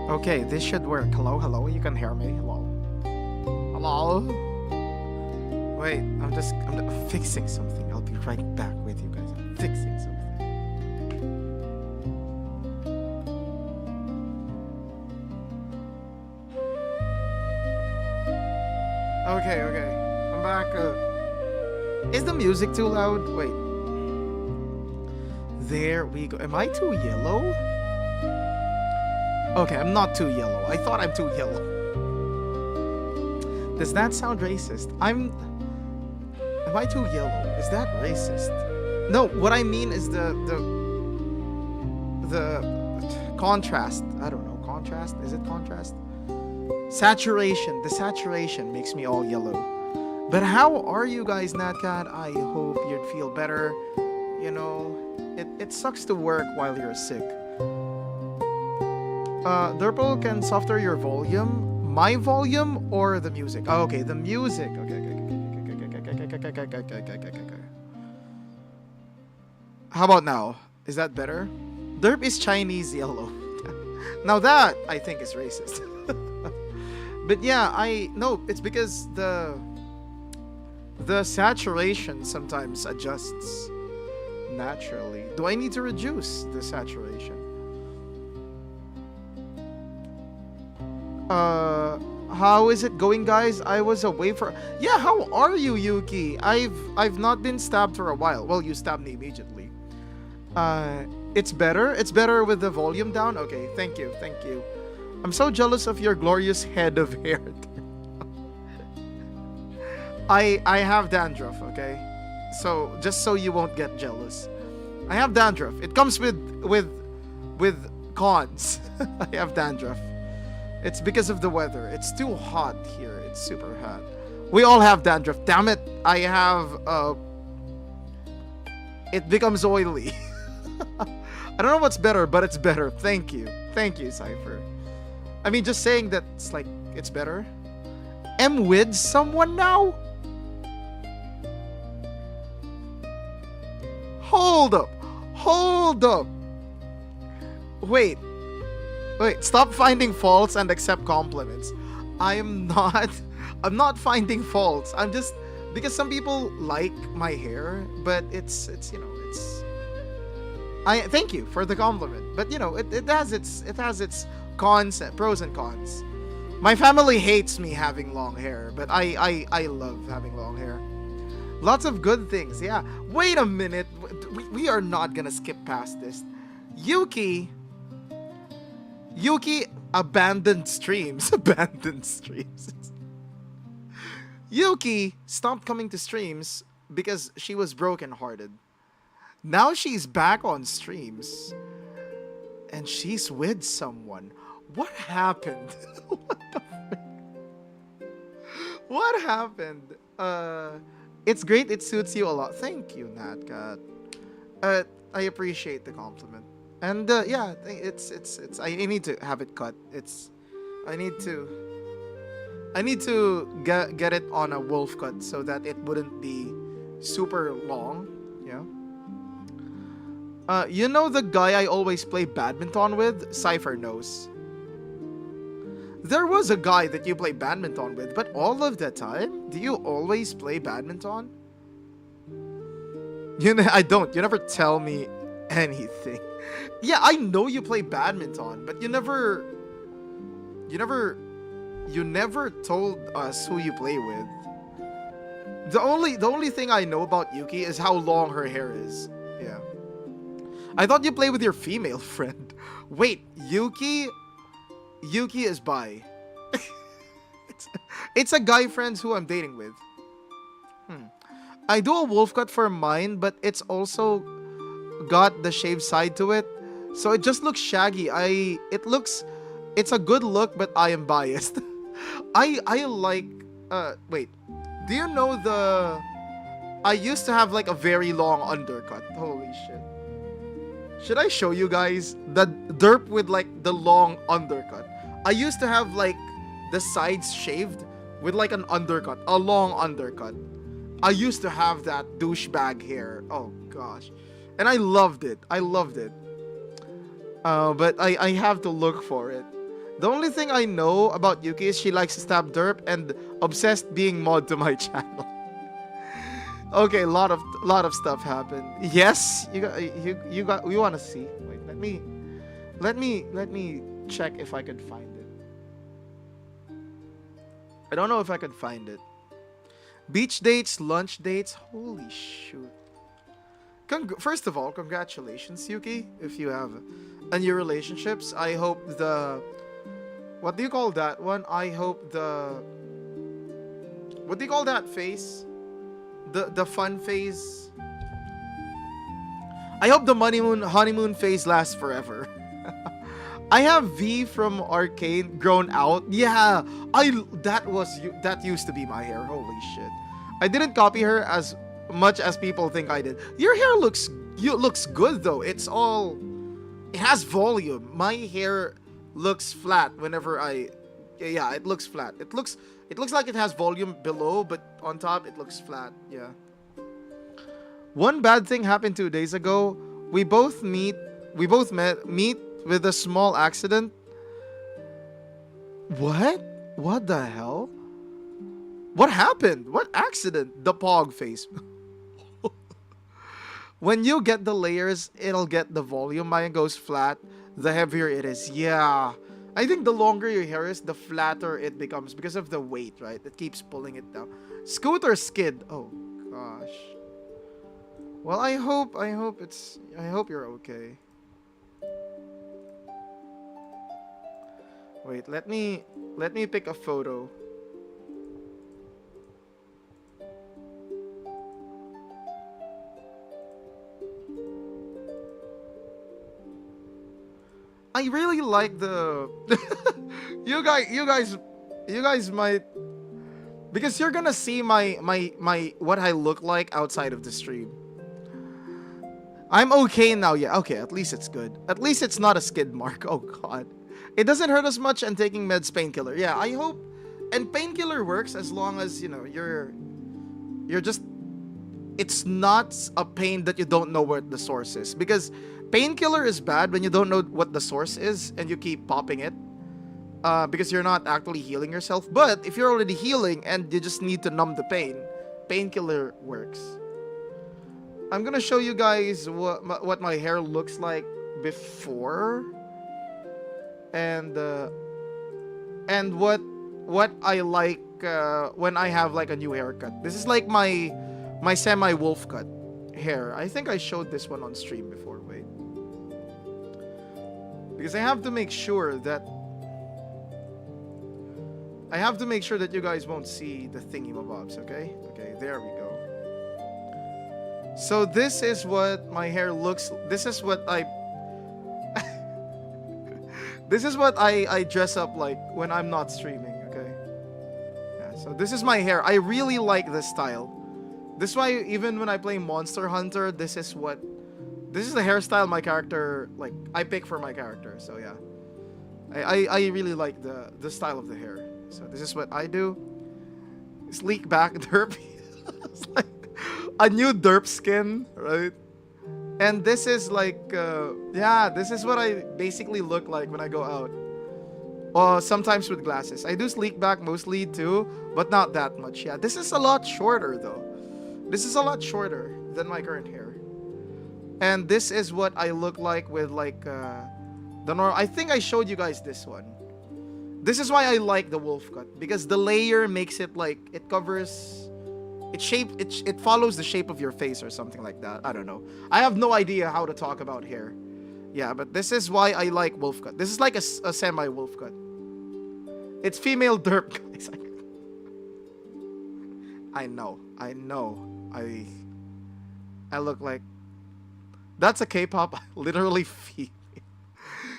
Okay, this should work. Hello, hello. You can hear me. Hello. Hello. Wait, I'm fixing something. I'll be right back with you guys. I'm fixing something. Okay, okay. I'm back. Is the music too loud? Wait. There we go. Am I too yellow? Okay, I'm not too yellow. I thought I'm too yellow. Does that sound racist? Am I too yellow? Is that racist? No, what I mean is the contrast. I don't know. Contrast? Is it contrast? Saturation. The saturation makes me all yellow. But how are you guys, Natcat? I hope you'd feel better. You know, it sucks to work while you're sick. Derpal can softer your volume. My volume or the music? Oh, okay, the music. Okay. How about now? Is that better? Derp is Chinese yellow. Now that I think is racist. But yeah, no, it's because the saturation sometimes adjusts naturally. Do I need to reduce the saturation? How is it going, guys? I was away for... Yeah, how are you, Yuki? I've not been stabbed for a while. Well, you stabbed me immediately. It's better? It's better with the volume down? Okay, thank you. I'm so jealous of your glorious head of hair. I have dandruff, okay? So, just so you won't get jealous. I have dandruff. It comes with cons. I have dandruff. It's because of the weather. It's too hot here. It's super hot. We all have dandruff. Damn it. I have it becomes oily. I don't know what's better, but it's better. Thank you, Cypher. I mean, just saying that it's like it's better. Am with someone now? Hold up. Wait, stop finding faults and accept compliments. I'm not finding faults. I'm just, because some people like my hair, but it's I thank you for the compliment, but it has its cons, pros and cons. My family hates me having long hair, but I love having long hair. Lots of good things. Yeah. Wait a minute. We are not gonna skip past this. Yuki abandoned streams. Yuki stopped coming to streams because she was brokenhearted. Now she's back on streams. And she's with someone. What happened? What the frick? What happened? It's great. It suits you a lot. Thank you, Natcat. I appreciate the compliment. And yeah, it's I need to have it cut. I need to get it on a wolf cut so that it wouldn't be super long. Yeah. You know the guy I always play badminton with? Cypher knows. There was a guy that you play badminton with, but all of the time? Do you always play badminton? I don't. You never tell me anything. Yeah, I know you play badminton, but you never told us who you play with. The only thing I know about Yuki is how long her hair is. Yeah. I thought you play with your female friend. Wait, Yuki is bi. It's a guy friends who I'm dating with. I do a wolf cut for mine, but it's also got the shaved side to it. So it just looks shaggy. It's a good look, but I am biased. I like wait. Do you know I used to have like a very long undercut. Holy shit. Should I show you guys the derp with like the long undercut? I used to have like the sides shaved with like an undercut, a long undercut. I used to have that douchebag hair. Oh gosh. And I loved it. But I have to look for it. The only thing I know about Yuki is she likes to stab derp and obsessed being mod to my channel. Okay, lot of stuff happened. Yes, you got we want to see. Wait, let me check if I could find it. I don't know if I could find it. Beach dates, lunch dates. Holy shoot. First of all, congratulations, Yuki, if you have a new relationships. I hope the what do you call that one? I hope the what do you call that phase? The fun phase. I hope the honeymoon phase lasts forever. I have V from Arcane grown out. Yeah, that used to be my hair. Holy shit. I didn't copy her as much as people think I did. Your hair looks good though. It has volume. My hair looks flat whenever yeah, it looks flat. It looks like it has volume below, but on top it looks flat. Yeah. One bad thing happened 2 days ago. We both meet with a small accident. What? What the hell? What happened? What accident? The pog face. When you get the layers, it'll get the volume. Mine goes flat. The heavier it is. Yeah. I think the longer your hair is, the flatter it becomes because of the weight, right? It keeps pulling it down. Scooter skid. Oh gosh. Well, I hope you're okay. Wait, let me pick a photo. I really like the you guys might, because you're gonna see my what I look like outside of the stream. I'm okay now. Yeah, okay, at least it's good. At least it's not a skid mark. Oh god. It doesn't hurt as much, and taking meds painkiller. Yeah, I hope. And painkiller works as long as, you're just, it's not a pain that you don't know what the source is, because painkiller is bad when you don't know what the source is and you keep popping it, because you're not actually healing yourself. But if you're already healing and you just need to numb the pain, painkiller works. I'm gonna show you guys what my hair looks like before, and what I like when I have like a new haircut. This is like my semi wolf cut hair. I think I showed this one on stream before. Wait, because I have to make sure that you guys won't see the thingy mabobs. Okay, there we go. So this is what my hair looks. This is what I dress up like when I'm not streaming. Okay. Yeah. So this is my hair. I really like this style. This is why even when I play Monster Hunter, this is the hairstyle my character, like, I pick for my character. So yeah, I really like the style of the hair. So this is what I do. Sleek back derp. It's like a new derp skin, right? And this is like, this is what I basically look like when I go out. Or sometimes with glasses. I do sleek back mostly too, but not that much. Yeah, this is a lot shorter though. This is a lot shorter than my current hair. And this is what I look like with like I think I showed you guys this one. This is why I like the wolf cut, because the layer makes it like it covers it follows the shape of your face or something like that. I don't know. I have no idea how to talk about hair. Yeah, but this is why I like wolf cut. This is like a semi wolf cut. It's female derp, guys. I know. I look like, that's a K-pop literally female.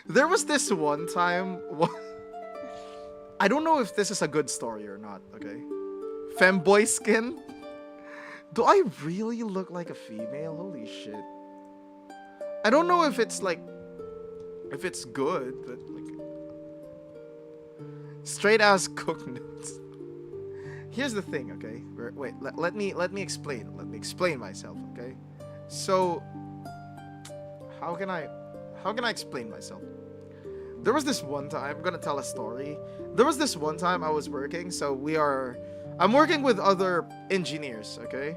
There was this one time. I don't know if this is a good story or not. Okay, femboy skin. Do I really look like a female? Holy shit. I don't know if it's good, but like, straight ass cook notes. Here's the thing, okay? Wait, let me explain. Let me explain myself, okay? So, how can I explain myself? There was this one time, I'm gonna tell a story. There was this one time I was working, so I'm working with other engineers, okay?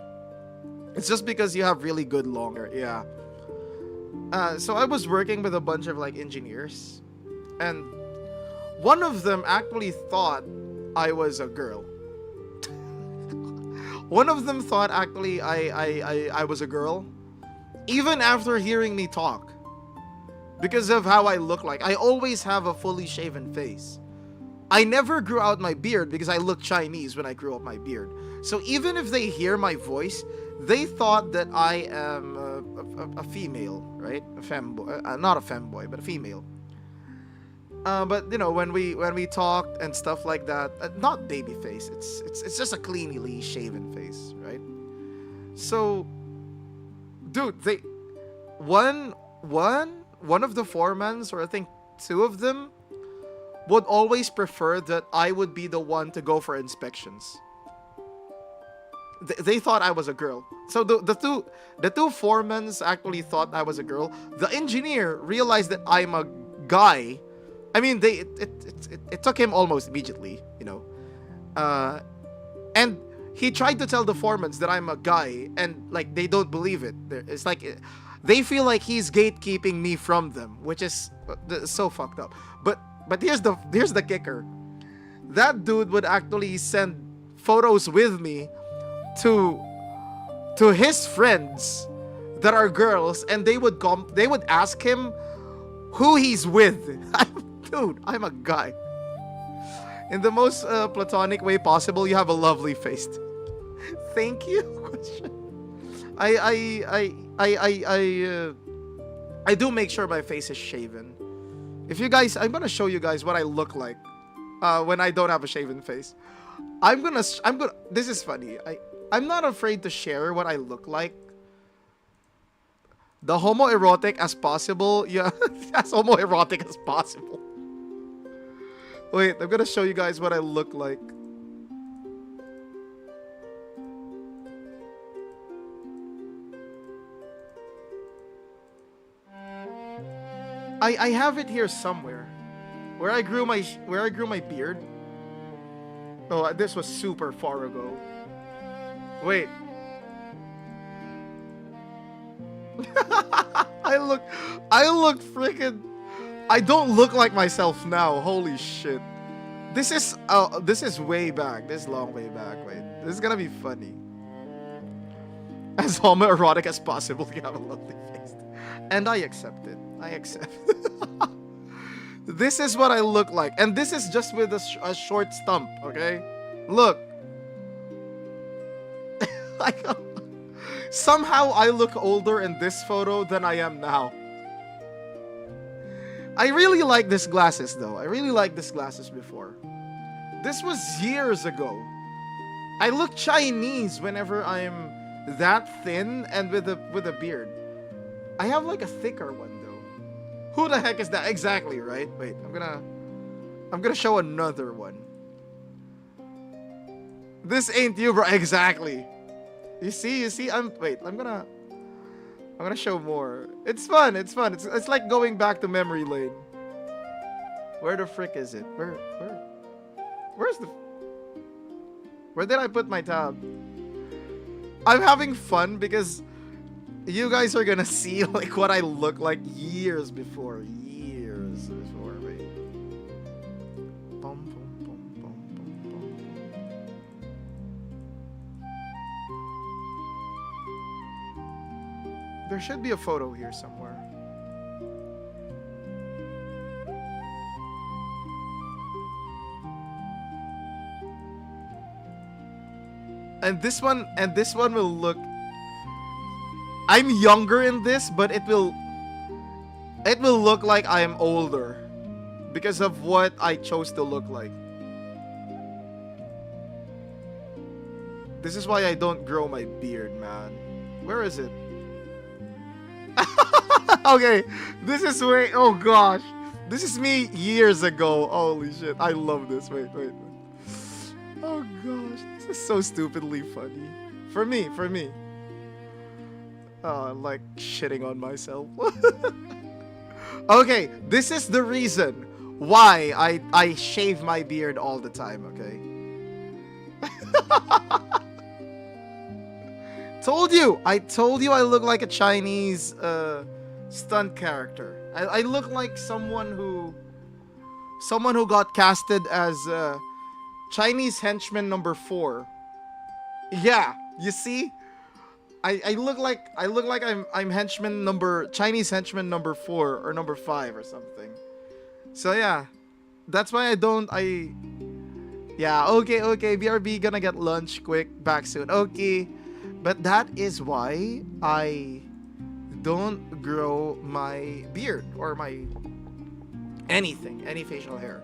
It's just because you have really good longer, yeah. So I was working with a bunch of like engineers, and one of them actually thought I was a girl. One of them thought actually I was a girl, even after hearing me talk, because of how I look like. I always have a fully shaven face. I never grew out my beard because I look Chinese when I grew up my beard. So even if they hear my voice, they thought that I am a female, right? A femboy, not a femboy, but a female. But you know, when we talked and stuff like that, not baby face. It's just a cleanly shaven face, right? So, dude, they one one of the foremans, or I think two of them, would always prefer that I would be the one to go for inspections. They thought I was a girl. So the two foremans actually thought I was a girl. The engineer realized that I'm a guy. I mean, it took him almost immediately, you know. And he tried to tell the foremans that I'm a guy, and like they don't believe it. It's like they feel like he's gatekeeping me from them, which is so fucked up. But here's the kicker. That dude would actually send photos with me to his friends that are girls, and they would ask him who he's with. Dude, I'm a guy. In the most platonic way possible, you have a lovely face. Thank you. I do make sure my face is shaven. If you guys, I'm gonna show you guys what I look like when I don't have a shaven face. I'm gonna. This is funny. I'm not afraid to share what I look like. The homoerotic as possible. Yeah, as homoerotic as possible. Wait, I'm gonna show you guys what I look like. I have it here somewhere, where I grew my beard. Oh, this was super far ago. Wait. I look freaking. I don't look like myself now. Holy shit. This is way back. This is long way back. Wait. This is gonna be funny. As homoerotic as possible, you have a lovely face. And I accept it. I accept. This is what I look like. And this is just with a short stump, okay? Look. Somehow I look older in this photo than I am now. I really like these glasses though. I really like these glasses before. This was years ago. I look Chinese whenever I'm that thin and with a beard. I have like a thicker one though. Who the heck is that? Exactly, right? Wait, I'm gonna show another one. This ain't you, bro. Exactly. You see? I'm gonna show more. It's fun. It's like going back to memory lane. Where the frick is it? Where did I put my tab? I'm having fun because you guys are gonna see like what I look like years before. Wait. Bum, bum, bum, bum, bum, bum. There should be a photo here somewhere. And this one will look. I'm younger in this, but it will look like I am older because of what I chose to look like. This is why I don't grow my beard, man. Where is it? Okay, this is way. Oh gosh, this is me years ago. Holy shit, I love this. Wait. Oh gosh, this is so stupidly funny. For me. Oh, I'm like shitting on myself. Okay, this is the reason Why? I shave my beard all the time, okay? I told you I look like a Chinese stunt character. I look like someone who got casted as Chinese henchman number 4. Yeah, you see? I look like I'm henchman number Chinese henchman number 4 or number 5 or something. So yeah, that's why I don't I yeah, okay, BRB gonna get lunch quick, back soon. Okay. But that is why I don't grow my beard or my anything, any facial hair.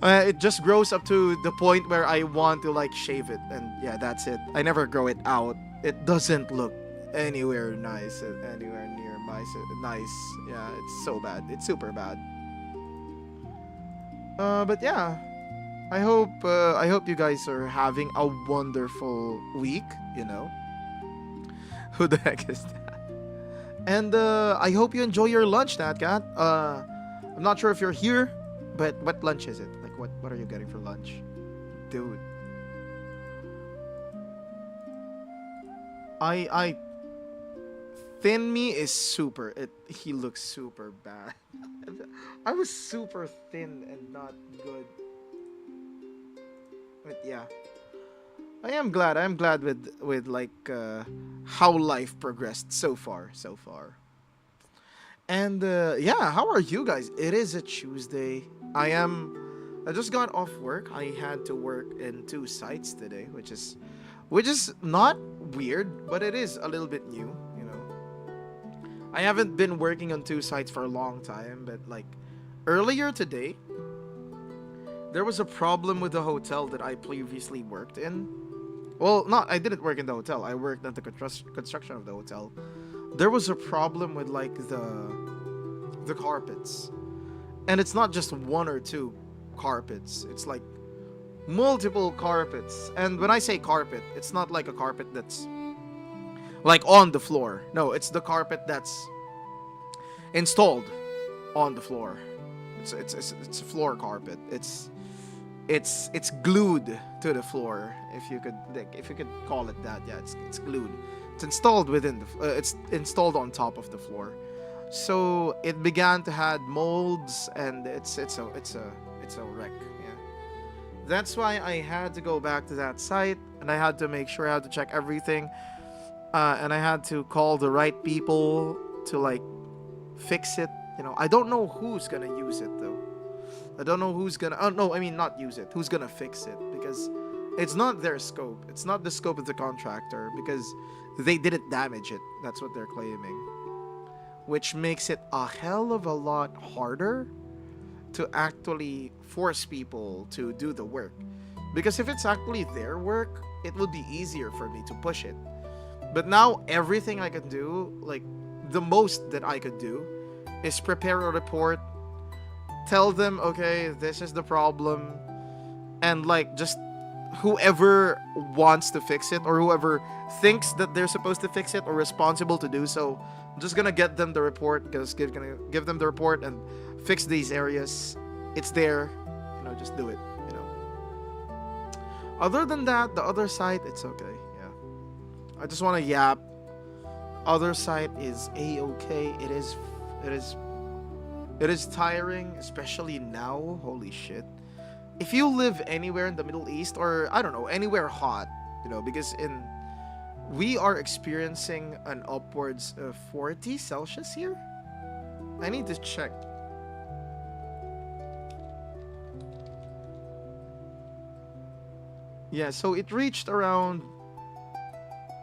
It just grows up to the point where I want to like shave it, and yeah, that's it. I never grow it out. It doesn't look anywhere nice, anywhere near nice. Yeah, it's so bad. It's super bad. But yeah, I hope you guys are having a wonderful week. You know, who the heck is that? And I hope you enjoy your lunch, Natcat. I'm not sure if you're here, but what lunch is it? Like, what are you getting for lunch, dude? I Thin me is super. He looks super bad. I was super thin and not good. But yeah, I am glad. I am glad with like how life progressed so far. So far. And yeah, how are you guys? It is a Tuesday. I just got off work. I had to work in 2 sites today, which is not weird, but it is a little bit new. You know, I haven't been working on 2 sites for a long time, but like earlier today, there was a problem with the hotel that I previously worked in. Well, not I didn't work in the hotel. I worked at the construction of the hotel. There was a problem with like the carpets, and it's not just one or two carpets. It's like multiple carpets. And when I say carpet, it's not like a carpet that's like on the floor. No, it's the carpet that's installed on the floor. It's a floor carpet. It's glued to the floor, if you could call it that. Yeah, it's glued. It's installed within it's installed on top of the floor. So it began to had molds, and it's a wreck. Yeah, that's why I had to go back to that site, and I had to make sure I had to check everything, and I had to call the right people to like fix it. You know, I don't know who's gonna use it though. I don't know who's gonna. Oh no, I mean not use it. Who's gonna fix it? Because it's not their scope. It's not the scope of the contractor because they didn't damage it. That's what they're claiming, which makes it a hell of a lot harder to actually force people to do the work. Because if it's actually their work, it would be easier for me to push it. But now everything I can do, like the most that I could do, is prepare a report, tell them, okay, this is the problem, and like just whoever wants to fix it or whoever thinks that they're supposed to fix it or responsible to do so, I'm just gonna get them the report, gonna give them the report and fix these areas. It's there, just do it. Other than that, the other side, it's okay. Yeah, I just want to yap. Other side is a-okay. It is tiring, especially now. Holy shit. If you live anywhere in the Middle East or I don't know, anywhere hot, because we are experiencing an upwards of 40 Celsius here. I need to check. Yeah, so it reached around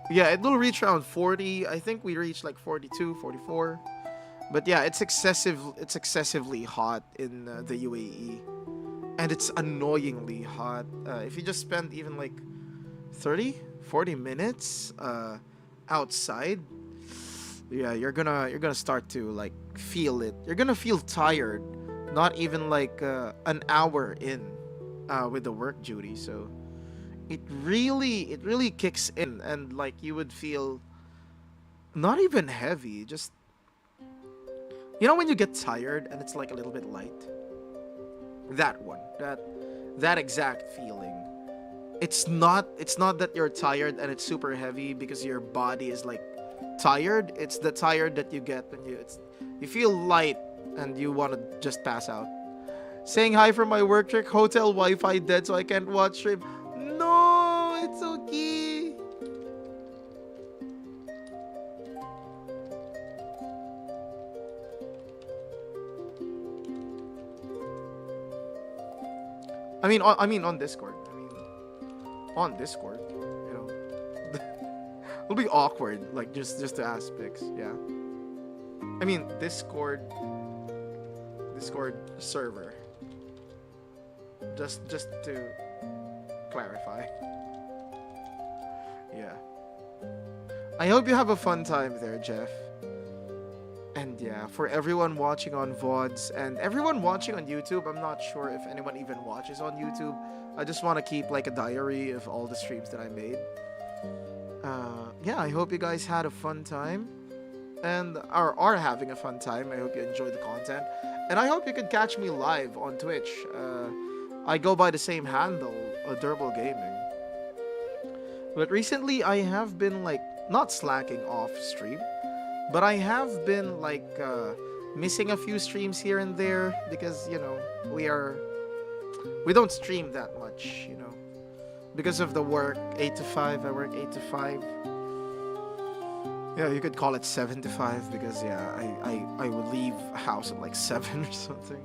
it will reach around 40. I think we reached like 42, 44. But yeah, it's excessively hot in the UAE, and it's annoyingly hot. If you just spend even like 30, 40 minutes outside, yeah, you're gonna start to like feel it. You're gonna feel tired, not even like an hour in with the work duty. So it really kicks in, and like you would feel not even heavy, just You know when you get tired and it's like a little bit light? That one. That exact feeling. It's not that you're tired and it's super heavy because your body is like tired. It's the tired that you get when you feel light and you want to just pass out. Saying hi from my work trick, hotel Wi-Fi dead so I can't watch stream. No, it's okay. I mean on Discord. On Discord, you know. It'll be awkward, like just to ask pics, yeah. I mean Discord server. Just to clarify. Yeah. I hope you have a fun time there, Jeff. And yeah, for everyone watching on VODs and everyone watching on YouTube, I'm not sure if anyone even watches on YouTube. I just want to keep like a diary of all the streams that I made. Yeah, I hope you guys had a fun time and are having a fun time. I hope you enjoyed the content. And I hope you could catch me live on Twitch. I go by the same handle, Durable Gaming. But recently I have been like not slacking off stream, but I have been like missing a few streams here and there because, you know, we don't stream that much, you know. Because of the work, 8 to 5, I work 8 to 5. Yeah, you could call it 7 to 5 because yeah, I would leave house at like 7 or something.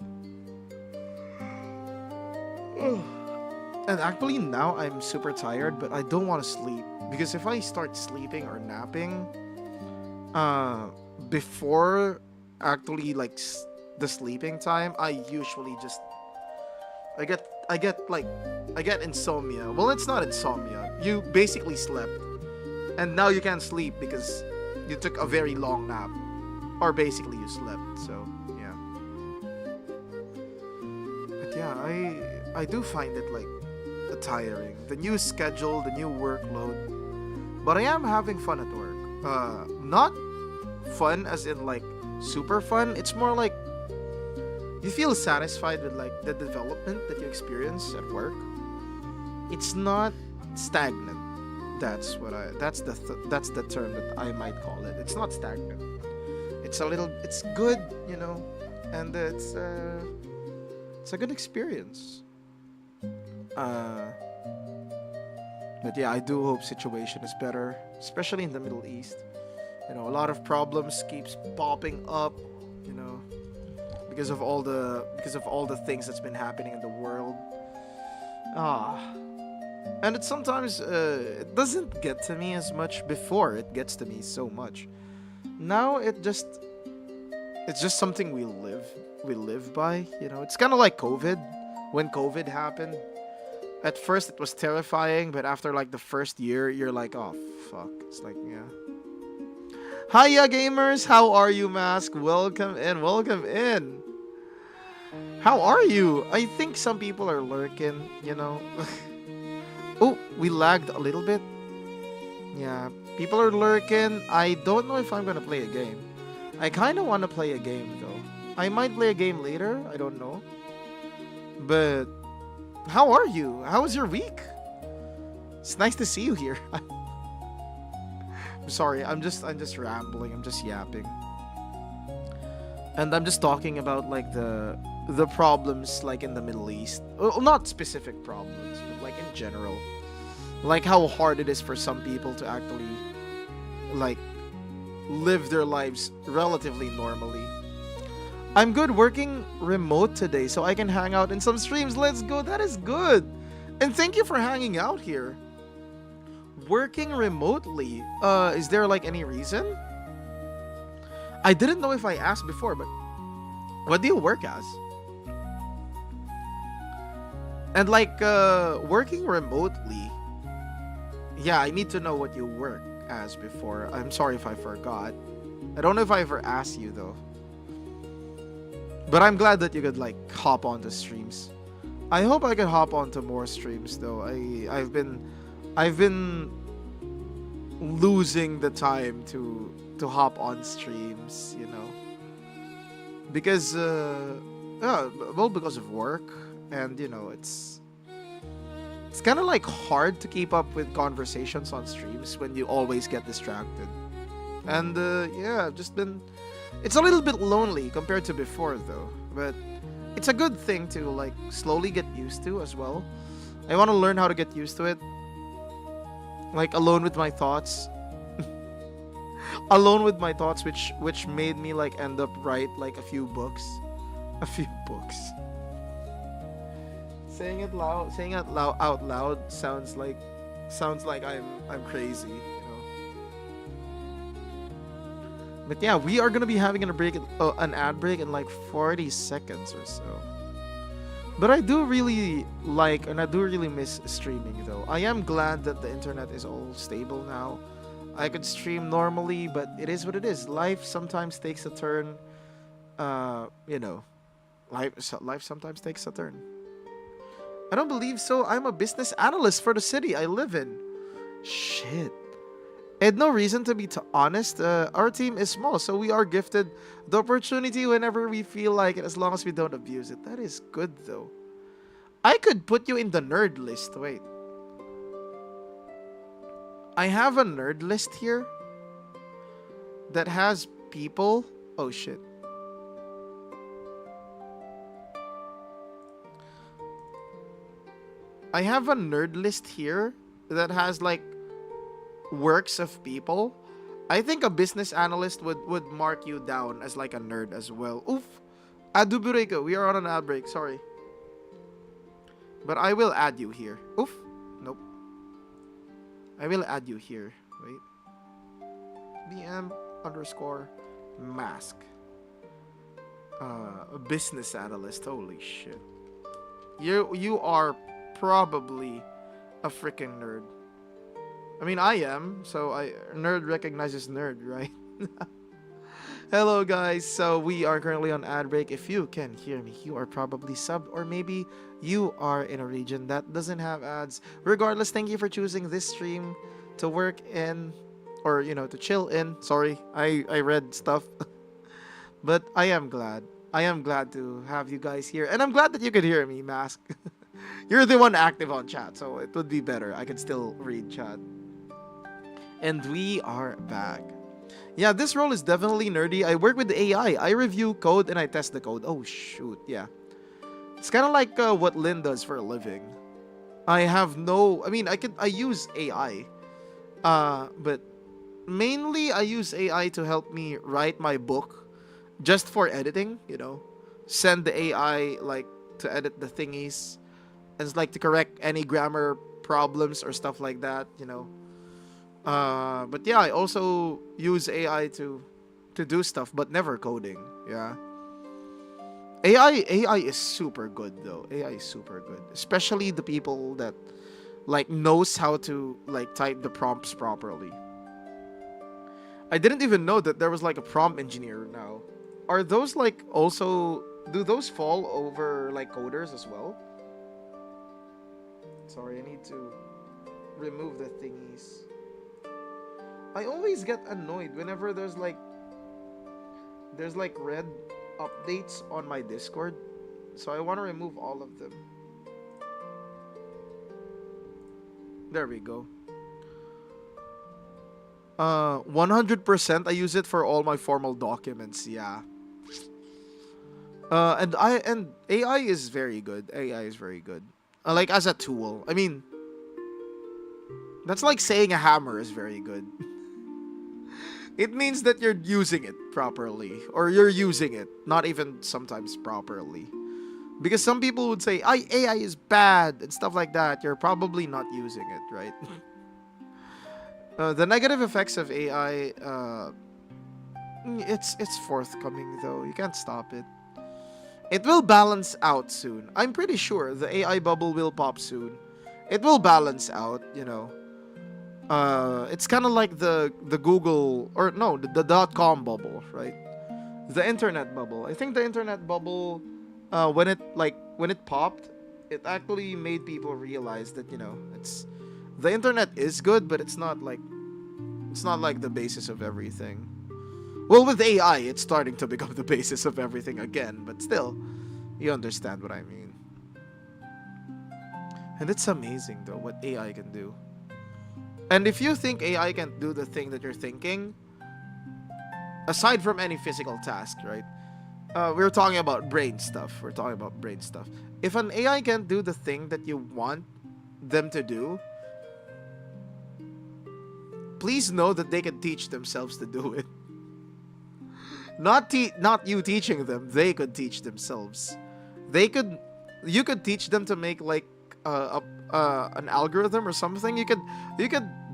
And actually now I'm super tired, but I don't want to sleep because if I start sleeping or napping before actually like the sleeping time, I usually just I get insomnia. Well, it's not insomnia. You basically slept and now you can't sleep because you took a very long nap or basically you slept. So, yeah. But yeah, I do find it like tiring. The new schedule, the new workload. But I am having fun at work. Not fun as in like super fun. It's more like you feel satisfied with like the development that you experience at work. It's not stagnant. That's the term that I might call it. It's not stagnant. It's good, you know, and it's a good experience. But yeah, I do hope situation is better, especially in the Middle East. You know, a lot of problems keeps popping up, you know, because of all the things that's been happening in the world. And it sometimes it doesn't get to me as much. Before it gets to me so much. Now it's just something we live by, you know. It's kind of like COVID. When COVID happened, at first it was terrifying, but after like the first year, you're like, oh fuck. It's like, yeah. Hiya gamers, how are you, Mask? Welcome in. How are you? I think some people are lurking, you know. Oh, we lagged a little bit. Yeah, people are lurking. I don't know if I'm gonna play a game. I kind of want to play a game though. I might play a game later. I don't know. But how are you? How was your week? It's nice to see you here. I'm sorry. I'm just rambling. I'm just yapping. And I'm just talking about like the problems like in the Middle East. Well, not specific problems, but like in general. Like how hard it is for some people to actually like live their lives relatively normally. I'm good working remote today so I can hang out in some streams. Let's go. That is good. And thank you for hanging out here. Working remotely. Is there like any reason? I didn't know if I asked before, but what do you work as? And like working remotely. Yeah, I need to know what you work as before. I'm sorry if I forgot. I don't know if I ever asked you though. But I'm glad that you could like hop onto streams. I hope I can hop onto more streams though. I've been losing the time to hop on streams, you know. because yeah, well, because of work, and it's kind of like hard to keep up with conversations on streams when you always get distracted. And yeah, I've just been. It's a little bit lonely compared to before, though. But it's a good thing to like slowly get used to as well. I want to learn how to get used to it. Like alone with my thoughts, alone with my thoughts, which made me like end up write like a few books, a few books. Saying it loud out loud sounds like I'm crazy, you know. But yeah, we are gonna be having an ad break in like 40 seconds or so. But I do really like and I do really miss streaming though. I am glad that the internet is all stable now. I could stream normally, but it is what it is. Life sometimes takes a turn. You know, life sometimes takes a turn. I don't believe so. I'm a business analyst for the city I live in. Shit. And no reason to be honest. Our team is small, so we are gifted the opportunity whenever we feel like it, as long as we don't abuse it. That is good, though. I could put you in the nerd list. Wait. I have a nerd list here that has people. Oh, shit. I have a nerd list here that has like works of people. I think a business analyst would mark you down as like a nerd as well. Oof. Adubureko, we are on an ad break, sorry. But I will add you here. Oof. Nope. I will add you here. Wait. BM underscore mask. A business analyst. Holy shit. You are probably a freaking nerd. I mean, I am, so nerd recognizes nerd, right? Hello, guys. So we are currently on ad break. If you can hear me, you are probably subbed, or maybe you are in a region that doesn't have ads. Regardless, thank you for choosing this stream to work in, or to chill in. Sorry, I read stuff, but I am glad. I am glad to have you guys here, and I'm glad that you could hear me, Mask. You're the one active on chat, so it would be better. I could still read chat. And we are back. Yeah, this role is definitely nerdy. I work with the AI. I review code and I test the code. Oh, shoot. Yeah. It's kind of like what Lynn does for a living. I have no... I mean, I use AI. But mainly I use AI to help me write my book. Just for editing, Send the AI, like, to edit the thingies. And it's like to correct any grammar problems or stuff like that, But yeah, I also use AI to do stuff, but never coding. Yeah. AI is super good though. AI is super good, especially the people that like knows how to like type the prompts properly. I didn't even know that there was like a prompt engineer now. Are those like also do those fall over like coders as well? Sorry, I need to remove the thingies. I always get annoyed whenever there's like red updates on my Discord. So I want to remove all of them. There we go. 100% I use it for all my formal documents, yeah. And AI is very good. AI is very good. Like as a tool. I mean, that's like saying a hammer is very good. It means that you're using it properly. Or you're using it. Not even sometimes properly. Because some people would say, AI is bad and stuff like that. You're probably not using it, right? The negative effects of AI, it's forthcoming though. You can't stop it. It will balance out soon. I'm pretty sure the AI bubble will pop soon. It will balance out, It's kind of like the Google or no, the .com bubble, right? The internet bubble. I think the internet bubble, when it popped, it actually made people realize that it's the internet is good, but it's not like the basis of everything. Well, with AI, it's starting to become the basis of everything again, but still, you understand what I mean. And it's amazing though what AI can do. And if you think AI can do the thing that you're thinking, aside from any physical task, right? We're talking about brain stuff. We're talking about brain stuff. If an AI can do the thing that you want them to do, please know that they can teach themselves to do it. Not you teaching them. They could teach themselves. They could. You could teach them to make like an algorithm or something. You could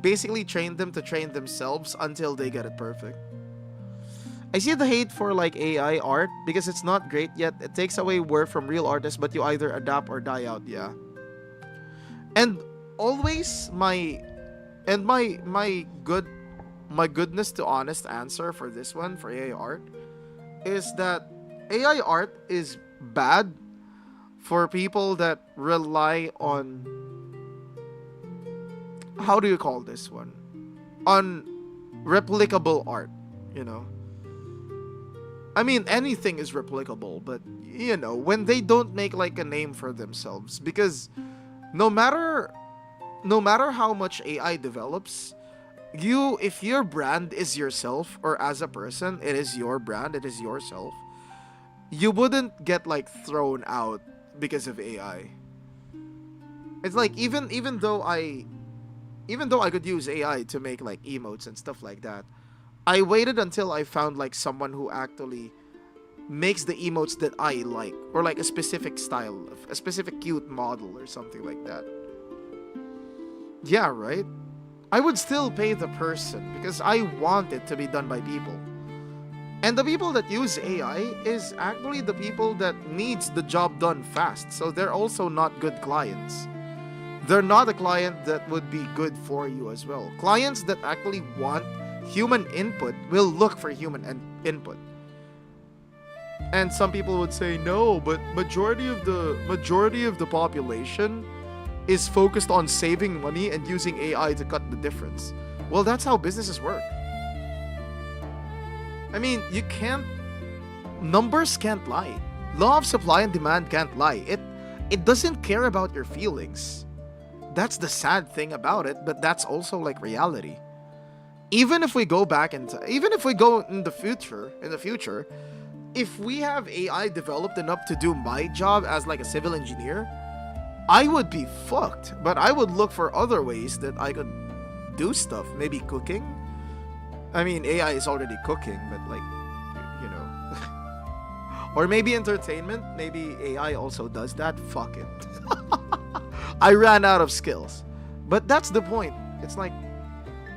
basically train them to train themselves until they get it perfect. I see the hate for like AI art because it's not great yet. It takes away work from real artists, but you either adapt or die out. Yeah. And always my goodness to honest answer for this one for AI art is that AI art is bad for people that rely on, how do you call this one? On replicable art, you know. I mean, anything is replicable, but you know, when they don't make like a name for themselves, because no matter no matter how much AI develops, you if your brand is yourself or as a person, it is your brand, it is yourself. You wouldn't get like thrown out because of AI. It's like even though I could use AI to make like emotes and stuff like that, I waited until I found like someone who actually makes the emotes that I like, or like a specific style, a specific cute model or something like that. Yeah, right? I would still pay the person because I want it to be done by people. And the people that use AI is actually the people that needs the job done fast. So they're also not good clients. They're not a client that would be good for you as well. Clients that actually want human input will look for human input. And some people would say no, but majority of the population is focused on saving money and using AI to cut the difference. Well, that's how businesses work. I mean, you can't numbers can't lie. Law of supply and demand can't lie. It doesn't care about your feelings. That's the sad thing about it, but that's also like reality. Even if we go back into even if we go in the future, if we have AI developed enough to do my job as like a civil engineer, I would be fucked. But I would look for other ways that I could do stuff. Maybe cooking. I mean, AI is already cooking, but like, you know. Or maybe entertainment. Maybe AI also does that. Fuck it. I ran out of skills. But that's the point. It's like,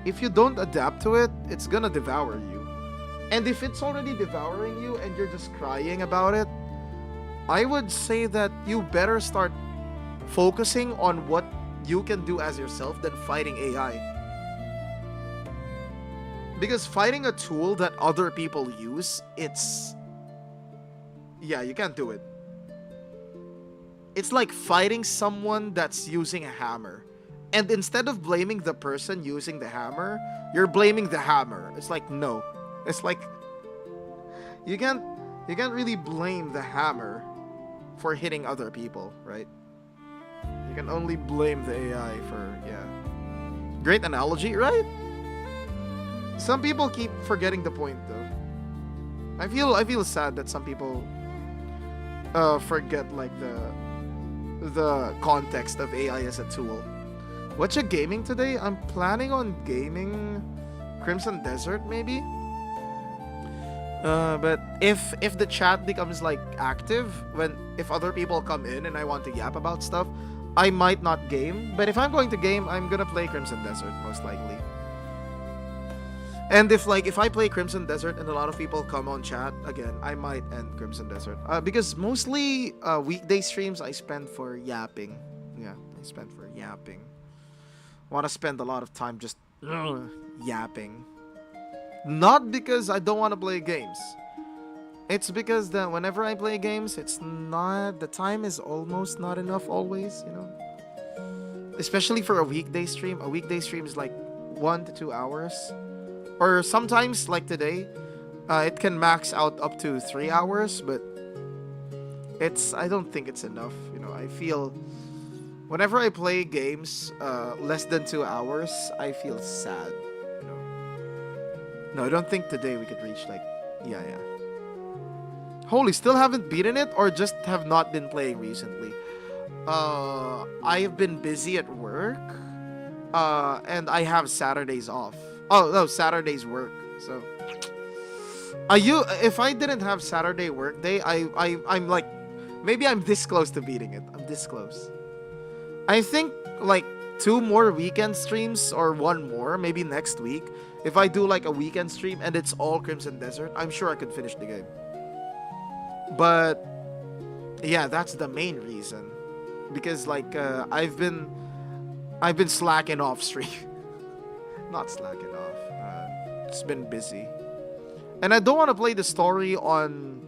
if you don't adapt to it, it's gonna devour you. And if it's already devouring you and you're just crying about it, I would say that you better start focusing on what you can do as yourself than fighting AI. Because fighting a tool that other people use, yeah, you can't do it. It's like fighting someone that's using a hammer. And instead of blaming the person using the hammer, you're blaming the hammer. It's like, no. It's like you can't really blame the hammer for hitting other people, right? You can only blame the AI for, yeah. Great analogy, right? Some people keep forgetting the point though. I feel sad that some people forget like the context of AI as a tool. What you gaming today? I'm planning on gaming Crimson Desert maybe. But if the chat becomes like active if other people come in and I want to yap about stuff, I might not game. But if I'm going to game, I'm gonna play Crimson Desert most likely. And if I play Crimson Desert and a lot of people come on chat again, I might end Crimson Desert. Because mostly weekday streams I spend for yapping. Yeah, I spend for yapping. Want to spend a lot of time just yapping. Not because I don't want to play games. It's because that whenever I play games, the time is almost not enough always, you know. Especially for a weekday stream. A weekday stream is like 1 to 2 hours. Or sometimes like today, It can max out up to 3 hours, but I don't think it's enough. I feel whenever I play games less than 2 hours, I feel sad. You know. No, I don't think today we could reach like, yeah, yeah. Holy, still haven't beaten it, or just have not been playing recently. I have been busy at work, and I have Saturdays off. Oh no, Saturdays work. So, if I didn't have Saturday work day, I'm like, maybe I'm this close to beating it. I'm this close. I think like 2 more weekend streams or 1 more, maybe next week. If I do like a weekend stream and it's all Crimson Desert, I'm sure I could finish the game. But yeah, that's the main reason. Because like I've been slacking off stream. Not slacking off. It's been busy. And I don't want to play the story on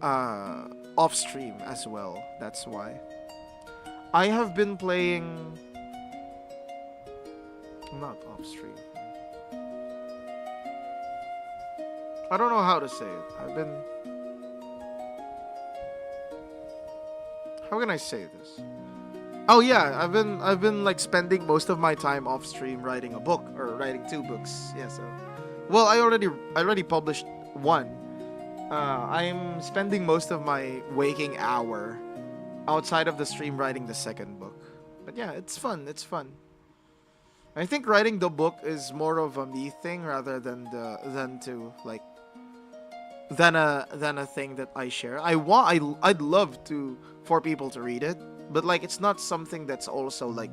off stream as well. That's why. I have been playing not off stream. I don't know how to say it. How can I say this? Oh yeah, I've been like spending most of my time off stream writing a book or writing 2 books. Yeah, so well, I already published one. I'm spending most of my waking hour outside of the stream writing the second book. But yeah, it's fun. It's fun. I think writing the book is more of a me thing rather than a thing that I share. I'd love to for people to read it, but like it's not something that's also like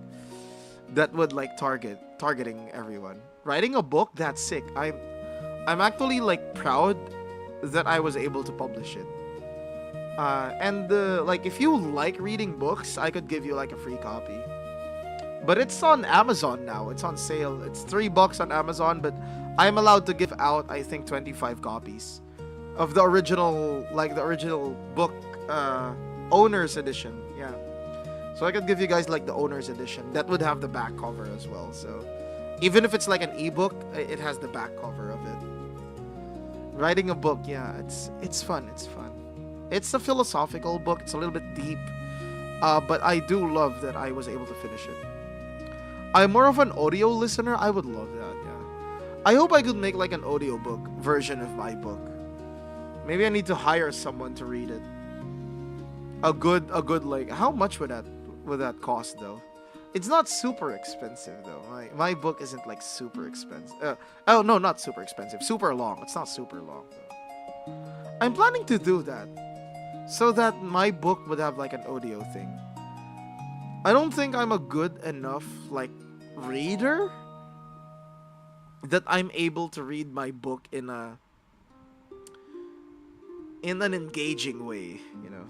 that would like targeting everyone. Writing a book, that's sick. I'm actually like proud that I was able to publish it. And like if you like reading books, I could give you like a free copy. But it's on Amazon now. It's on sale. It's $3 on Amazon, but I'm allowed to give out I think 25 copies of the original book owner's edition. Yeah. So I could give you guys like the owner's edition. That would have the back cover as well. So even if it's like an ebook, it has the back cover of it. Writing a book, yeah, it's fun. It's fun. It's a philosophical book. It's a little bit deep. But I do love that I was able to finish it. I'm more of an audio listener. I would love that, yeah. I hope I could make like an audiobook version of my book. Maybe I need to hire someone to read it. A good like how much would that cost though? It's not super expensive though. My book isn't like super expensive. Oh no, not super expensive. Super long. It's not super long though. I'm planning to do that so that my book would have like an audio thing. I don't think I'm a good enough like reader that I'm able to read my book in an engaging way, you know.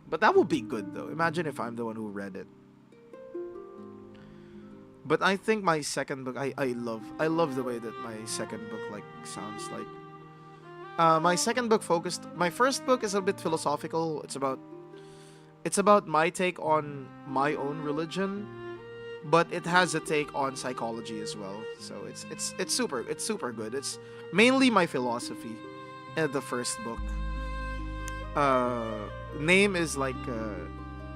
But that would be good though. Imagine if I'm the one who read it. But I think my second book, I love the way that my second book like sounds like. My second book focused. My first book is a bit philosophical. It's about my take on my own religion, but it has a take on psychology as well. So it's super good. It's mainly my philosophy in the first book. Name is like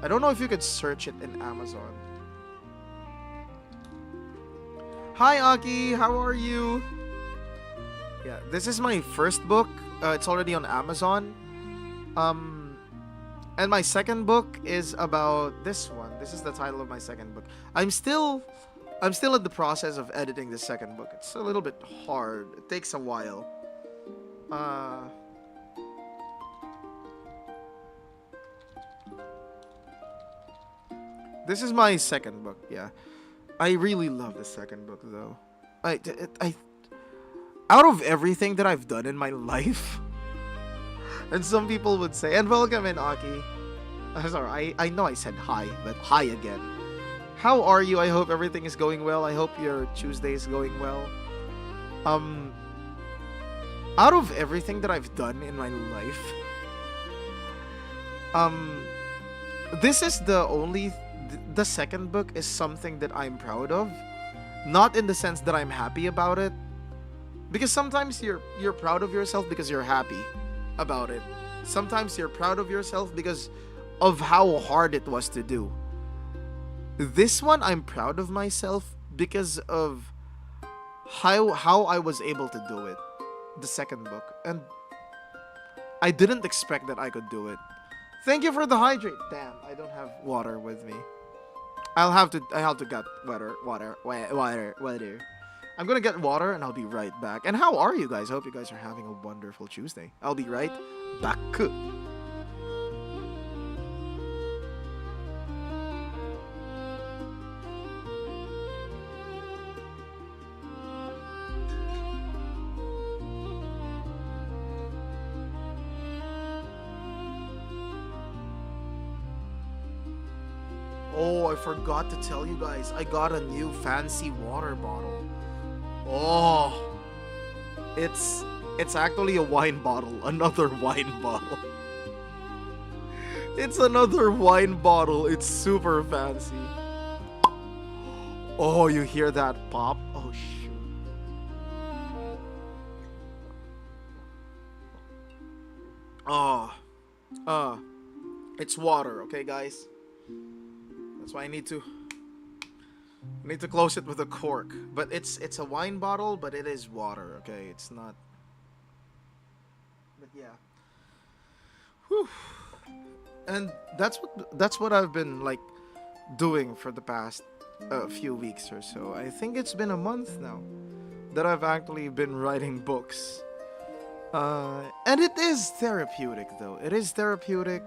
I don't know if you could search it in Amazon. Hi Aki, how are you? Yeah, this is my first book. It's already on Amazon. And my second book is about this one. This is the title of my second book. I'm still in the process of editing the second book. It's a little bit hard. It takes a while. This is my second book, yeah. I really love the second book though. I out of everything that I've done in my life, and some people would say, and welcome in Aki. Sorry, I know I said hi, but hi again. How are you? I hope everything is going well. I hope your Tuesday is going well. Out of everything that I've done in my life, this is the second book is something that I'm proud of. Not in the sense that I'm happy about it, Because sometimes you're proud of yourself because you're happy about it. Sometimes you're proud of yourself because of how hard it was to do. This one, I'm proud of myself because of how I was able to do it. The second book, and I didn't expect that I could do it. Thank you for the hydrate. Damn, I don't have water with me. I have to get water. I'm gonna get water and I'll be right back. And how are you guys? I hope you guys are having a wonderful Tuesday. I'll be right back. Oh, I forgot to tell you guys. I got a new fancy water bottle. Oh, it's actually a wine bottle. Another wine bottle. It's another wine bottle. It's super fancy. Oh, you hear that pop? Oh shoot. Oh, uh, it's water. Okay, guys. That's why I need to close it with a cork. But it's a wine bottle, but it is water. Okay, it's not. But yeah. Whew. And that's what I've been like doing for the past few weeks or so. I think it's been a month now that I've actually been writing books. And it is therapeutic though. It is therapeutic.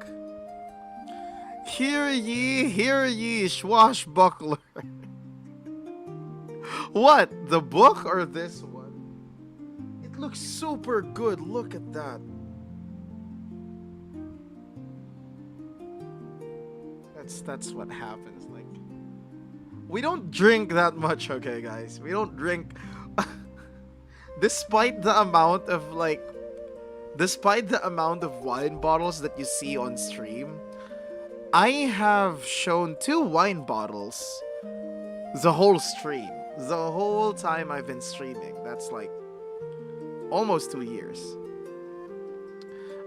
Hear ye, swashbuckler. What? The book or this one? It looks super good. Look at that. That's what happens. Like, we don't drink that much, okay, guys? We don't drink. Despite the amount of wine bottles that you see on stream, I have shown 2 wine bottles the whole stream. The whole time I've been streaming. That's like almost 2 years.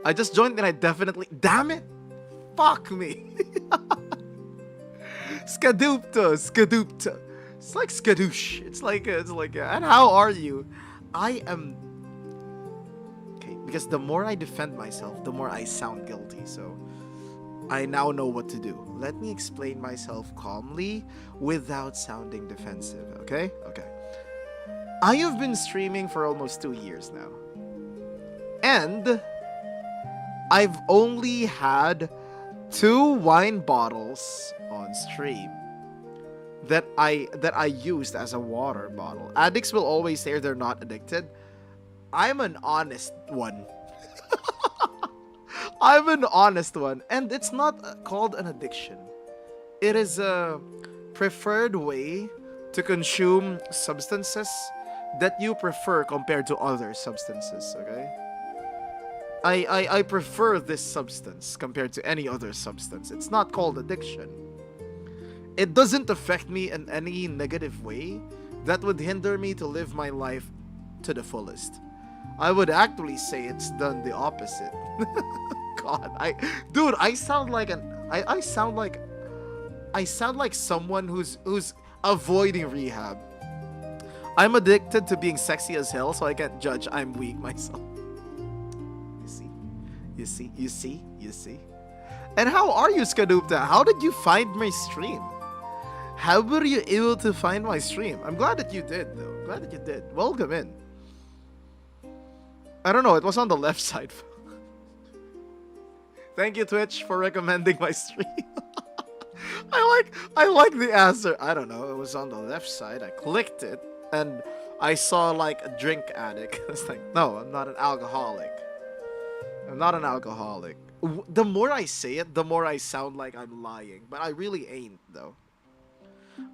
I just joined and I definitely... Damn it! Fuck me! Skadoopta. It's like skadoosh. It's like and how are you? I am... Okay, because the more I defend myself, the more I sound guilty, so... I now know what to do. Let me explain myself calmly without sounding defensive, okay? Okay. I have been streaming for almost 2 years now. And I've only had 2 wine bottles on stream that I used as a water bottle. Addicts will always say they're not addicted. I'm an honest one. I'm an honest one, and it's not called an addiction. It is a preferred way to consume substances that you prefer compared to other substances, okay? I prefer this substance compared to any other substance. It's not called addiction. It doesn't affect me in any negative way that would hinder me to live my life to the fullest. I would actually say it's done the opposite. God, I sound like I sound like someone who's avoiding rehab. I'm addicted to being sexy as hell, so I can't judge. I'm weak myself. You see. And how are you, Skadoopta? How did you find my stream? How were you able to find my stream? I'm glad that you did, though. Glad that you did. Welcome in. I don't know, it was on the left side. Thank you, Twitch, for recommending my stream. I like the answer. I don't know, it was on the left side. I clicked it, and I saw, like, a drink addict. It's like, no, I'm not an alcoholic. I'm not an alcoholic. The more I say it, the more I sound like I'm lying. But I really ain't, though.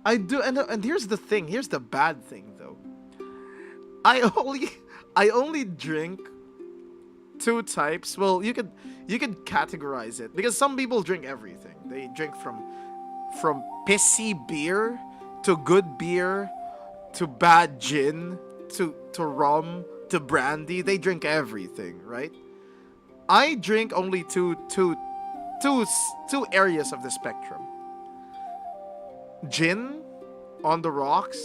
I do, and here's the thing. Here's the bad thing, though. I only drink 2 types. Well, you could categorize it because some people drink everything. They drink from pissy beer to good beer to bad gin to rum to brandy. They drink everything, right? I drink only two areas of the spectrum. Gin on the rocks,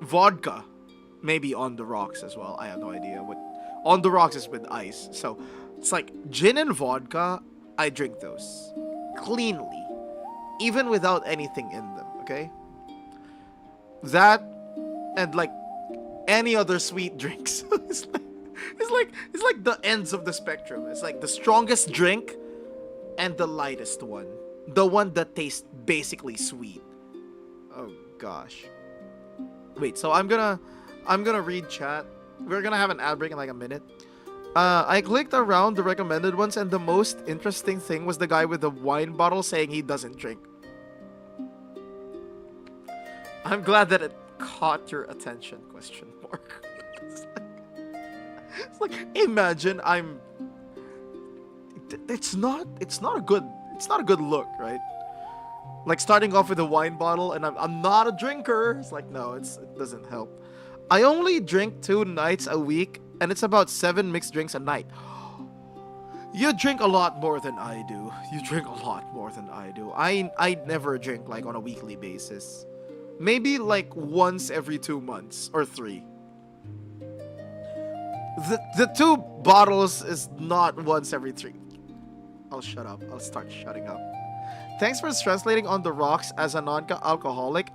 vodka maybe on the rocks as well. I have no idea what on the rocks is with ice. So it's like gin and vodka. I drink those cleanly, even without anything in them. Okay, that and like any other sweet drinks. It's like the ends of the spectrum. It's like the strongest drink and the lightest one, the one that tastes basically sweet. Oh gosh. Wait, so I'm gonna read chat. We're gonna have an ad break in like a minute. I clicked around the recommended ones, and the most interesting thing was the guy with the wine bottle saying he doesn't drink. I'm glad that it caught your attention? Question mark. It's like imagine I'm. It's not a good look, right? Like starting off with a wine bottle, and I'm not a drinker. It's like no, it doesn't help. I only drink 2 nights a week, and it's about 7 mixed drinks a night. You drink a lot more than I do. You drink a lot more than I do. I never drink like on a weekly basis. Maybe like once every 2 months or 3. The 2 bottles is not once every 3. I'll shut up. I'll start shutting up. Thanks for translating On the Rocks as a non-alcoholic.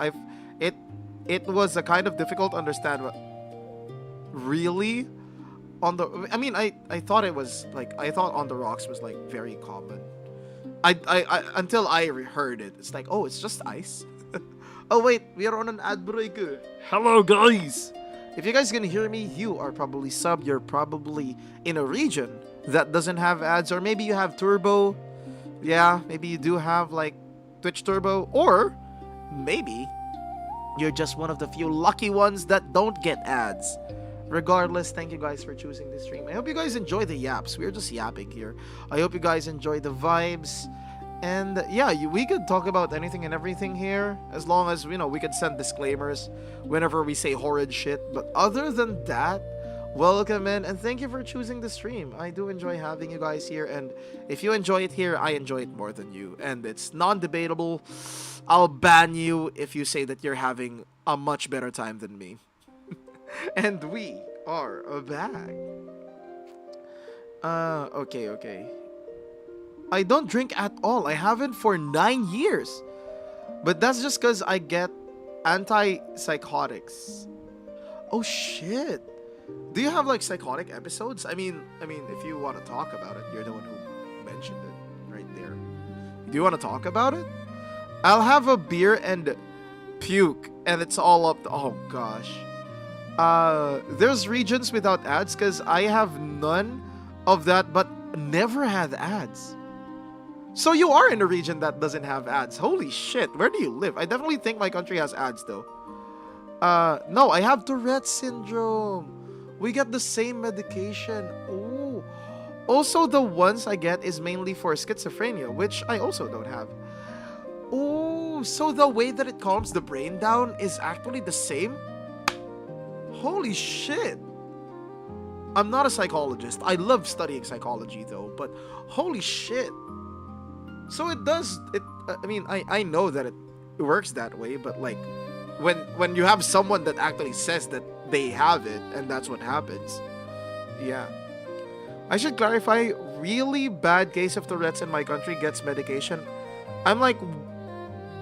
It was a kind of difficult to understand. Really? I mean, I thought it was like, I thought On the Rocks was like very common. I until I heard it. It's like, oh, it's just ice. Oh wait, we are on an ad break. Hello guys. If you guys can hear me, you are probably sub. You're probably in a region that doesn't have ads, or maybe you have Turbo. Yeah, maybe you do have like Twitch Turbo, or maybe you're just one of the few lucky ones that don't get ads. Regardless, thank you guys for choosing this stream. I hope you guys enjoy the yaps. We're just yapping here. I hope you guys enjoy the vibes. And yeah, we could talk about anything and everything here, as long as, you know, we could send disclaimers whenever we say horrid shit. But other than that, welcome in, and thank you for choosing the stream. I do enjoy having you guys here, and if you enjoy it here, I enjoy it more than you. And it's non-debatable. I'll ban you if you say that you're having a much better time than me. And we are back. Okay. I don't drink at all. I haven't for 9 years. But that's just because I get antipsychotics. Oh shit. Do you have like psychotic episodes? I mean, if you want to talk about it, you're the one who mentioned it right there. Do you want to talk about it? I'll have a beer and puke, and it's all up. Oh gosh. There's regions without ads because I have none of that, but never had ads. So you are in a region that doesn't have ads. Holy shit, where do you live? I definitely think my country has ads though. No, I have Tourette syndrome. We get the same medication. Oh. Also, the ones I get is mainly for schizophrenia, which I also don't have. Oh, so the way that it calms the brain down is actually the same? Holy shit. I'm not a psychologist. I love studying psychology though, but holy shit. So it does, I know that it works that way, but like, when you have someone that actually says that they have it, and that's what happens. Yeah. I should clarify, really bad case of Tourette's in my country gets medication. I'm like,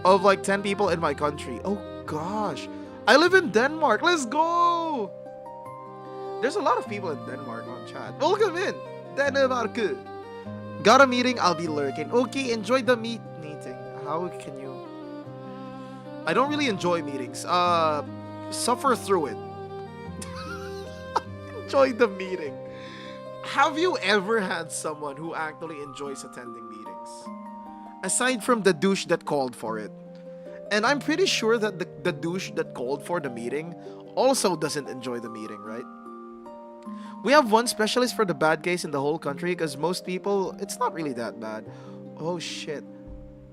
of like 10 people in my country. Oh gosh. I live in Denmark. Let's go. There's a lot of people in Denmark on chat. Welcome in, Denmark. Got a meeting, I'll be lurking. Okay, enjoy the meeting. How can you... I don't really enjoy meetings. Suffer through it. Enjoy the meeting. Have you ever had someone who actually enjoys attending meetings? Aside from the douche that called for it. And I'm pretty sure that the douche that called for the meeting also doesn't enjoy the meeting, right? We have one specialist for the bad case in the whole country because most people, it's not really that bad. Oh shit.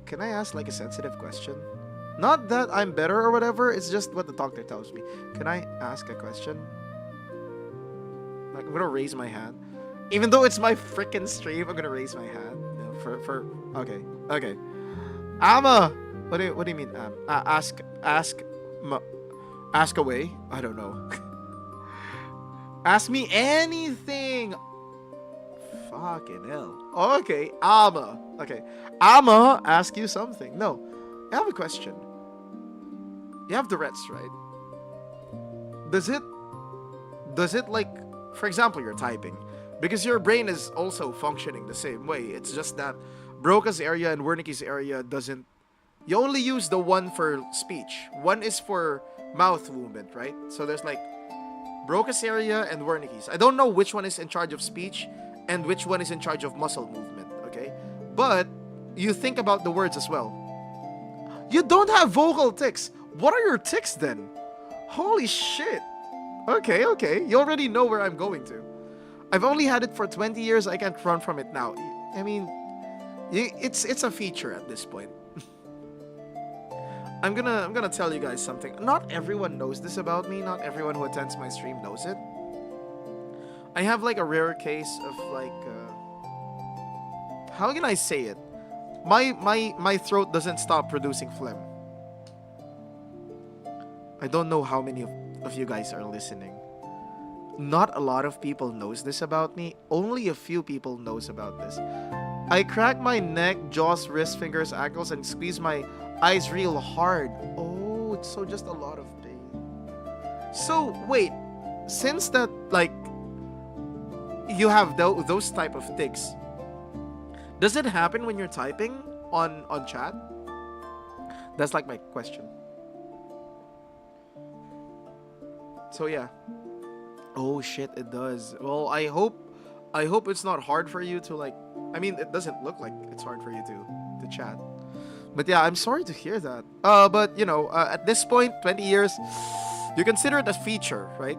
Can I ask like a sensitive question? Not that I'm better or whatever, it's just what the doctor tells me. Can I ask a question? Like, I'm gonna raise my hand. Even though it's my freaking stream, I'm gonna raise my hand. Yeah, for okay, okay. Amma, what do you mean? Ask away. I don't know. Ask me anything. Fucking hell. Okay, Amma. Okay, Amma, ask you something. No, I have a question. You have Tourette's, right? Does it like, for example, you're typing, because your brain is also functioning the same way. It's just that Broca's area and Wernicke's area doesn't. You only use the one for speech. One is for mouth movement, right? So there's like Broca's area and Wernicke's. I don't know which one is in charge of speech and which one is in charge of muscle movement, okay? But you think about the words as well. You don't have vocal tics. What are your tics then? Holy shit. Okay, okay. You already know where I'm going to. I've only had it for 20 years. I can't run from it now. I mean, it's a feature at this point. I'm gonna tell you guys something. Not everyone knows this about me. Not everyone who attends my stream knows it. I have like a rare case of like how can I say it? My throat doesn't stop producing phlegm. I don't know how many of you guys are listening. Not a lot of people knows this about me. Only a few people knows about this. I crack my neck, jaws, wrists, fingers, ankles, and squeeze my eyes real hard. Oh, it's so just a lot of pain. So wait, since that like you have those type of tics, does it happen when you're typing on chat? That's like my question. So yeah. Oh shit, it does. Well, I hope it's not hard for you to like. I mean, it doesn't look like it's hard for you to chat. But yeah, I'm sorry to hear that. But you know, at this point, 20 years, you consider it a feature, right?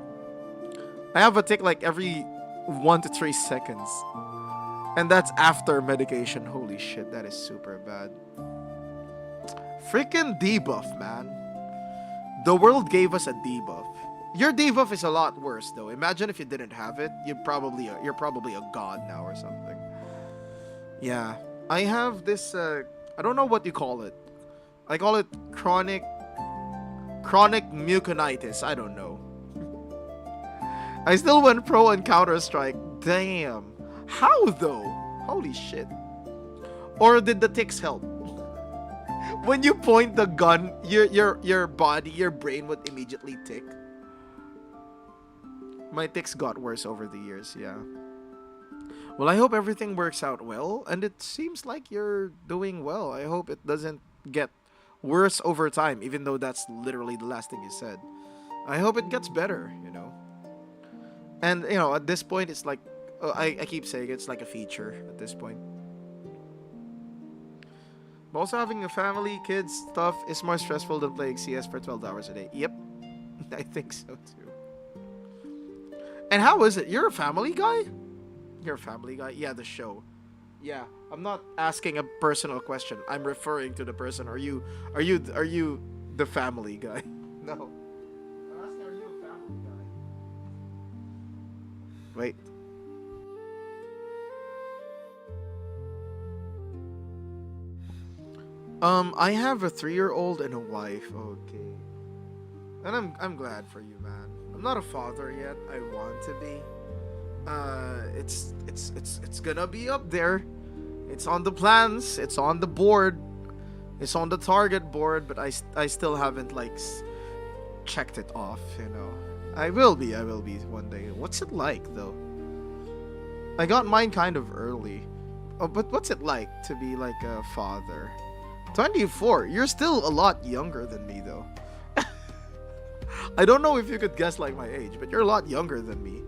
I have a tick like every 1 to 3 seconds, and that's after medication. Holy shit, that is super bad. Freaking debuff, man. The world gave us a debuff. Your debuff is a lot worse, though. Imagine if you didn't have it. You're probably a god now or something. Yeah, I have this. I don't know what you call it. I call it chronic muconitis. I don't know. I still went pro on Counter-Strike. Damn. How though? Holy shit. Or did the ticks help? When you point the gun, your body, your brain would immediately tick. My tics got worse over the years, yeah. Well, I hope everything works out well, and it seems like you're doing well. I hope it doesn't get worse over time, even though that's literally the last thing you said. I hope it gets better, you know. And, you know, at this point, it's like, I keep saying it's like a feature at this point. But also having a family, kids, stuff is more stressful than playing CS for 12 hours a day. Yep, I think so too. And how is it? You're a family guy? You're a family guy? Yeah, the show. Yeah, I'm not asking a personal question. I'm referring to the person. Are you the family guy? No. I'm asking, are you a family guy? Wait. I have a 3-year-old and a wife. Okay. And I'm glad for you, man. I'm not a father yet. I want to be. It's gonna be up there. It's on the plans. It's on the board. It's on the target board. But I still haven't like checked it off. You know. I will be one day. What's it like though? I got mine kind of early. Oh, but what's it like to be like a father? 24. You're still a lot younger than me though. I don't know if you could guess like my age, but you're a lot younger than me.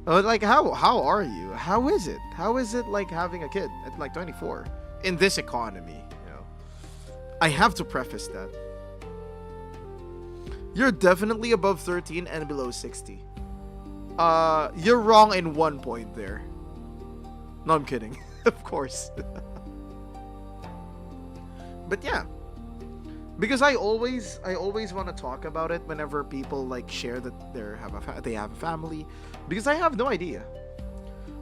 Like how are you? How is it? How is it like having a kid at like 24 in this economy, you know? I have to preface that. You're definitely above 13 and below 60. You're wrong in one point there. No, I'm kidding. Of course. But yeah. because I always want to talk about it whenever people like share that they have a family, because I have no idea.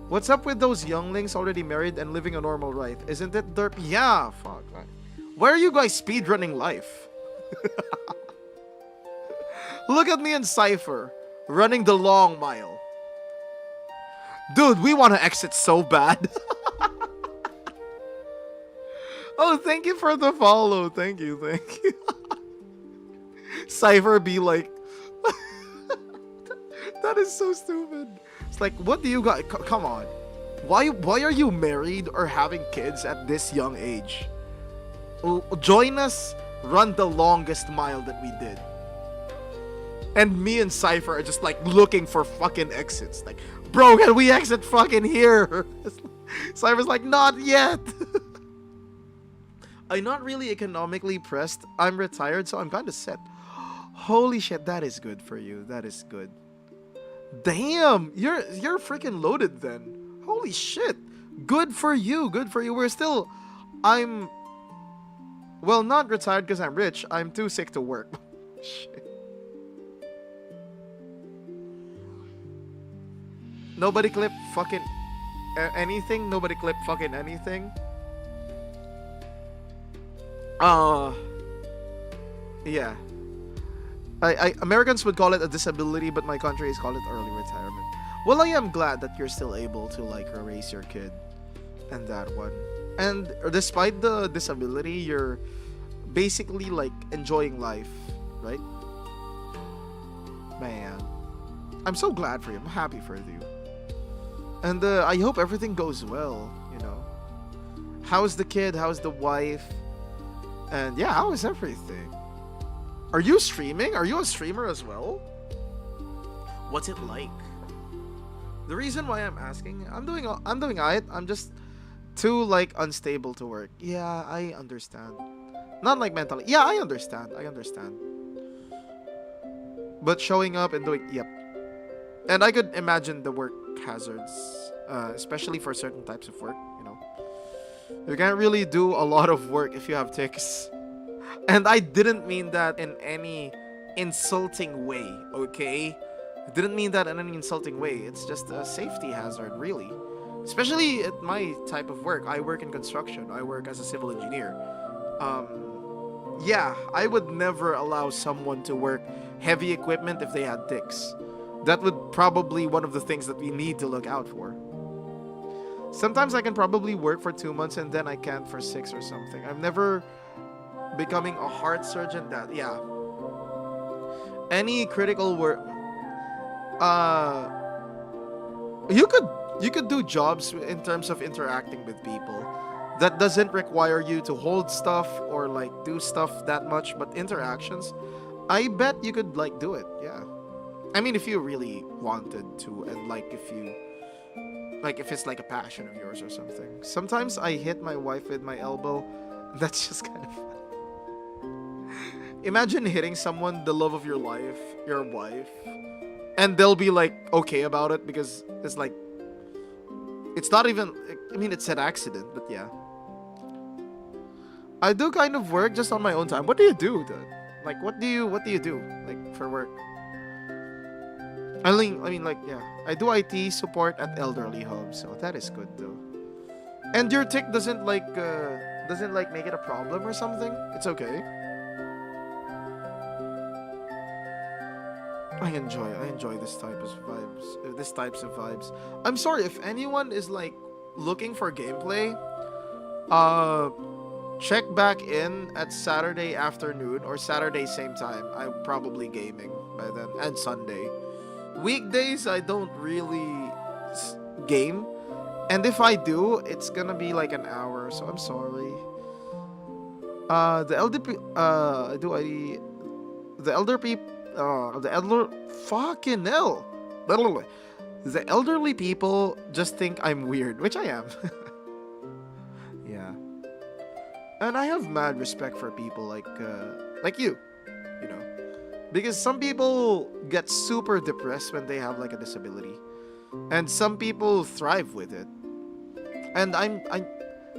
What's up with those younglings already married and living a normal life? Isn't it derp? Yeah, fuck. Why are you guys speedrunning life? Look at me and Cypher running the long mile. Dude, we want to exit so bad. Oh, thank you for the follow. Thank you, thank you. Cypher be like, that is so stupid. It's like, what do you got? Come on. Why are you married or having kids at this young age? Join us, run the longest mile that we did. And me and Cypher are just like looking for fucking exits. Like, bro, can we exit fucking here? Cypher's like, not yet. I'm not really economically pressed. I'm retired, so I'm kind of set. Holy shit, that is good for you. That is good. Damn, you're freaking loaded then. Holy shit. Good for you. Good for you. I'm well, not retired because I'm rich. I'm too sick to work. Shit. Nobody clip fucking anything. Nobody clip fucking anything. Yeah. Americans would call it a disability, but my country is called it early retirement. Well, I am glad that you're still able to like raise your kid and that one. And despite the disability, you're basically like enjoying life, right? Man, I'm so glad for you. I'm happy for you. And I hope everything goes well, you know. How's the kid? How's the wife? And yeah, how is everything? Are you streaming? Are you a streamer as well? What's it like? The reason why I'm asking, I'm doing alright. I'm just too like unstable to work. Yeah, I understand. Not like mentally. Yeah, I understand. But showing up and doing, yep. And I could imagine the work hazards, especially for certain types of work, you know. You can't really do a lot of work if you have tics. And I didn't mean that in any insulting way, okay? I didn't mean that in any insulting way. It's just a safety hazard, really. Especially at my type of work. I work in construction. I work as a civil engineer. Yeah, I would never allow someone to work heavy equipment if they had tics. That would probably one of the things that we need to look out for. Sometimes I can probably work for 2 months and then I can't for 6 or something. I've never becoming a heart surgeon that, yeah. Any critical work, you could do jobs in terms of interacting with people that doesn't require you to hold stuff or like do stuff that much, but interactions, I bet you could like do it. Yeah, I mean, if you really wanted to, and like if it's like a passion of yours or something. Sometimes I hit my wife with my elbow. That's just kind of imagine hitting someone, the love of your life, your wife, and they'll be like okay about it because it's like it's not even, I mean, it's an accident, but yeah. I do kind of work just on my own time. What do you do then? Like what do you do like for work? I mean like, yeah. I do IT support at elderly homes, so that is good though. And your tick doesn't like make it a problem or something? It's okay. I enjoy this types of vibes. I'm sorry if anyone is like looking for gameplay. Check back in at Saturday afternoon or Saturday same time. I'm probably gaming by then, and Sunday. Weekdays I don't really game, and if I do, it's gonna be like an hour. So I'm sorry. The fucking hell. The elderly people just think I'm weird, which I am. Yeah. And I have mad respect for people like you know. Because some people get super depressed when they have like a disability. And some people thrive with it. And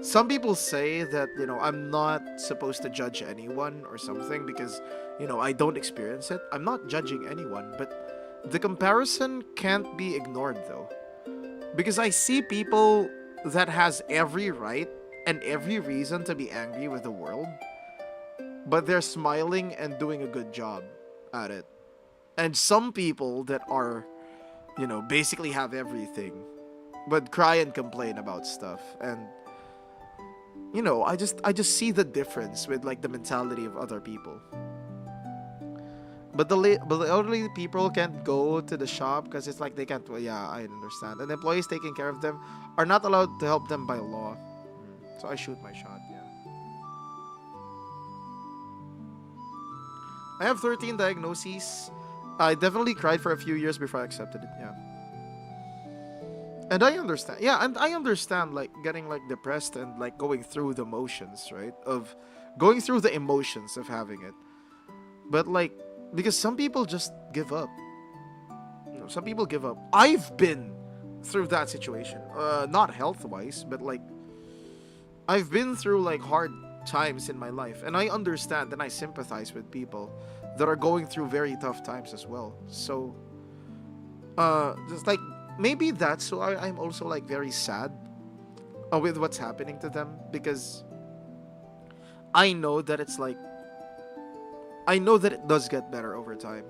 Some people say that, I'm not supposed to judge anyone or something because, I don't experience it. I'm not judging anyone, but the comparison can't be ignored though. Because I see people that has every right and every reason to be angry with the world, but they're smiling and doing a good job at it. And some people that are, basically have everything, but cry and complain about stuff. And I just see the difference with like the mentality of other people. But the elderly people can't go to the shop because it's like they can't. Well, yeah, I understand. And employees taking care of them are not allowed to help them by law. So I shoot my shot. Yeah. I have 13 diagnoses. I definitely cried for a few years before I accepted it. Yeah. And I understand. Yeah, and I understand like getting like depressed and like going through the motions, right? Of going through the emotions of having it. But like because some people just give up. Some people give up. I've been through that situation. Not health-wise, but like I've been through like hard times in my life, and I understand and I sympathize with people that are going through very tough times as well. So just like maybe that's why I'm also like very sad with what's happening to them, because I know that it's like I know that it does get better over time,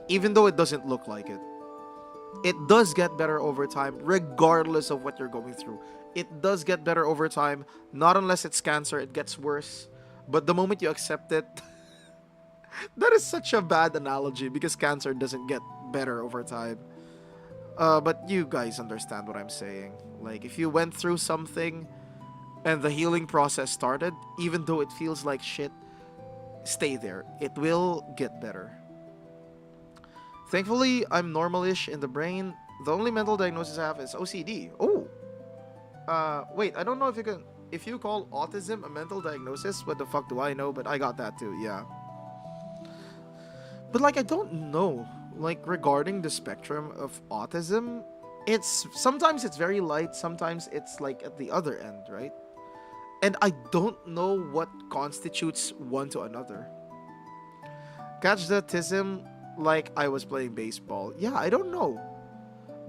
even though it doesn't look like it. It does get better over time, regardless of what you're going through. It does get better over time, not unless it's cancer, it gets worse. But the moment you accept it, that is such a bad analogy because cancer doesn't get better over time. But you guys understand what I'm saying. Like, if you went through something and the healing process started, even though it feels like shit, stay there. It will get better. Thankfully, I'm normal-ish in the brain. The only mental diagnosis I have is OCD. Oh! Wait, I don't know if you call autism a mental diagnosis, what the fuck do I know? But I got that too, yeah. But like, I don't know, like, regarding the spectrum of autism, sometimes it's very light, sometimes it's like at the other end, right? And I don't know what constitutes one to another. Catch the autism like I was playing baseball. Yeah, I don't know.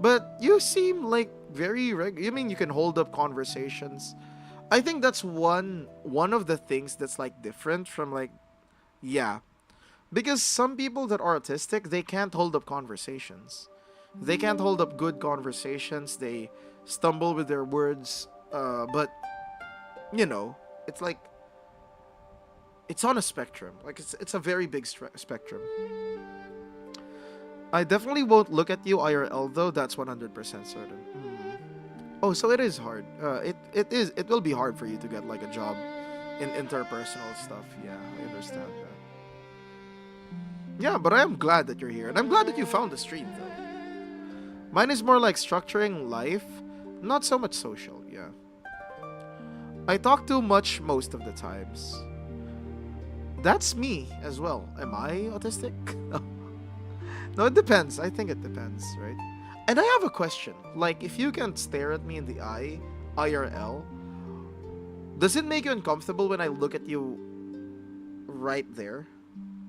But you seem like very you mean you can hold up conversations? I think that's one of the things that's like different from like, yeah. Because some people that are autistic, they can't hold up conversations. They can't hold up good conversations. They stumble with their words. But it's like it's on a spectrum. Like it's a very big spectrum. I definitely won't look at you IRL though. That's 100% certain. Oh, so it is hard. It will be hard for you to get like a job in interpersonal stuff. Yeah, I understand that. Yeah, but I am glad that you're here, and I'm glad that you found the stream though. Mine is more like structuring life, not so much social. Yeah. I talk too much most of the times. That's me as well. Am I autistic? No, it depends. I think it depends, right? And I have a question. Like, if you can stare at me in the eye, IRL, does it make you uncomfortable when I look at you right there?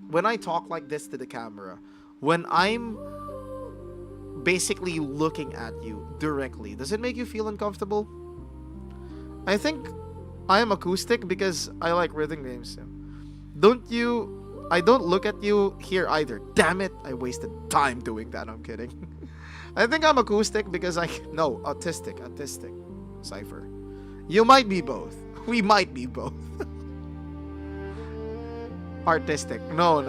When I talk like this to the camera, when I'm basically looking at you directly, does it make you feel uncomfortable? I think I am acoustic because I like rhythm games. I don't look at you here either. Damn it, I wasted time doing that. I'm kidding. I think I'm acoustic because no, autistic. Cypher. You might be both. We might be both. Artistic. No.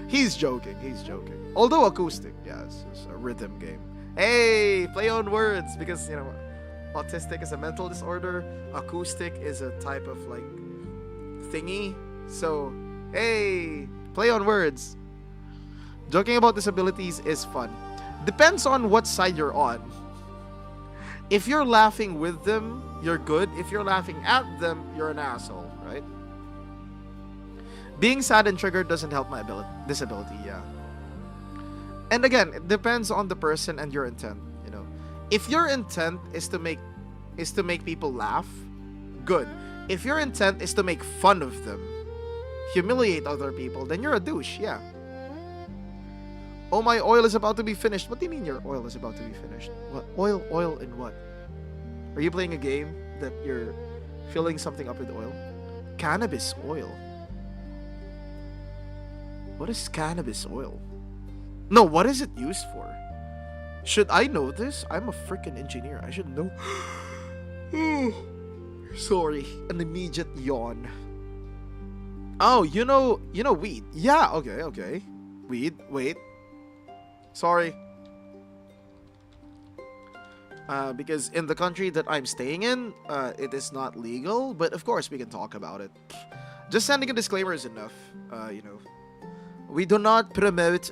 He's joking. Although acoustic, yes, it's a rhythm game. Hey, play on words because, autistic is a mental disorder. Acoustic is a type of like thingy. So, hey, play on words. Joking about disabilities is fun. Depends on what side you're on. If you're laughing with them, you're good. If you're laughing at them, you're an asshole, right? Being sad and triggered doesn't help my disability, yeah. And again, it depends on the person and your intent, If your intent is to make, is to make people laugh, good. If your intent is to make fun of them, humiliate other people, then you're a douche, yeah. Oh, my oil is about to be finished. What do you mean your oil is about to be finished? What? Oil in what? Are you playing a game that you're filling something up with oil? Cannabis oil. What is cannabis oil? No, what is it used for? Should I know this? I'm a freaking engineer. I should know. Sorry, an immediate yawn. Oh, you know weed. Yeah, okay. Weed, wait. Sorry. Because in the country that I'm staying in, it is not legal, but of course we can talk about it. Just sending a disclaimer is enough. We do not promote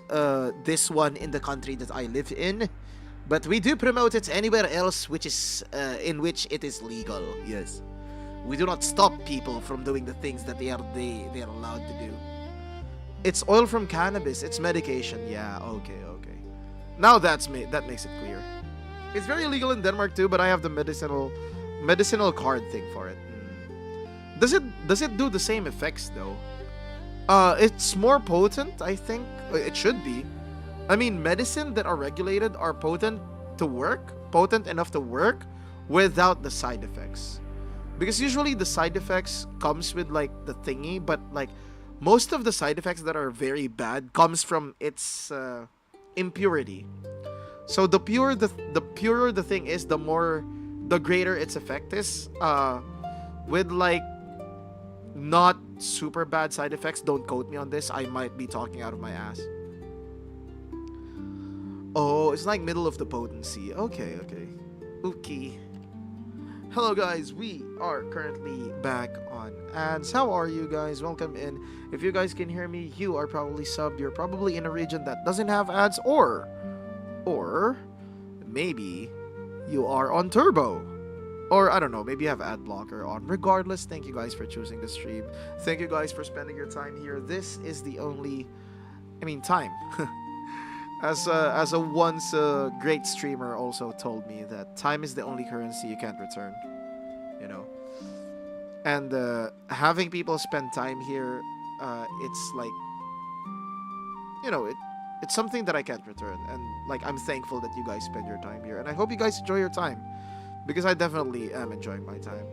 this one in the country that I live in, but we do promote it anywhere else which is in which it is legal. Yes, we do not stop people from doing the things that they are allowed to do. It's oil from cannabis. It's medication. Yeah. Okay. Now that makes it clear. It's very illegal in Denmark too, but I have the medicinal card thing for it. Does it do the same effects though? It's more potent, I think. It should be. I mean, medicine that are regulated are potent enough to work without the side effects. Because usually the side effects comes with like the thingy, but like most of the side effects that are very bad comes from its impurity. So the purer the thing is, the greater its effect is. With like not super bad side effects. Don't quote me on this. I might be talking out of my ass. Oh, it's like middle of the potency. Okay. Hello guys, we are currently back on ads. How are you guys? Welcome in. If you guys can hear me, you are probably subbed. You're probably in a region that doesn't have ads, or maybe you are on turbo. Or, I don't know, maybe you have ad blocker on. Regardless, thank you guys for choosing the stream. Thank you guys for spending your time here. This is the only... time. As a once great streamer also told me that time is the only currency you can't return. And having people spend time here, it's like... it's something that I can't return. And, like, I'm thankful that you guys spend your time here. And I hope you guys enjoy your time. Because I definitely am enjoying my time.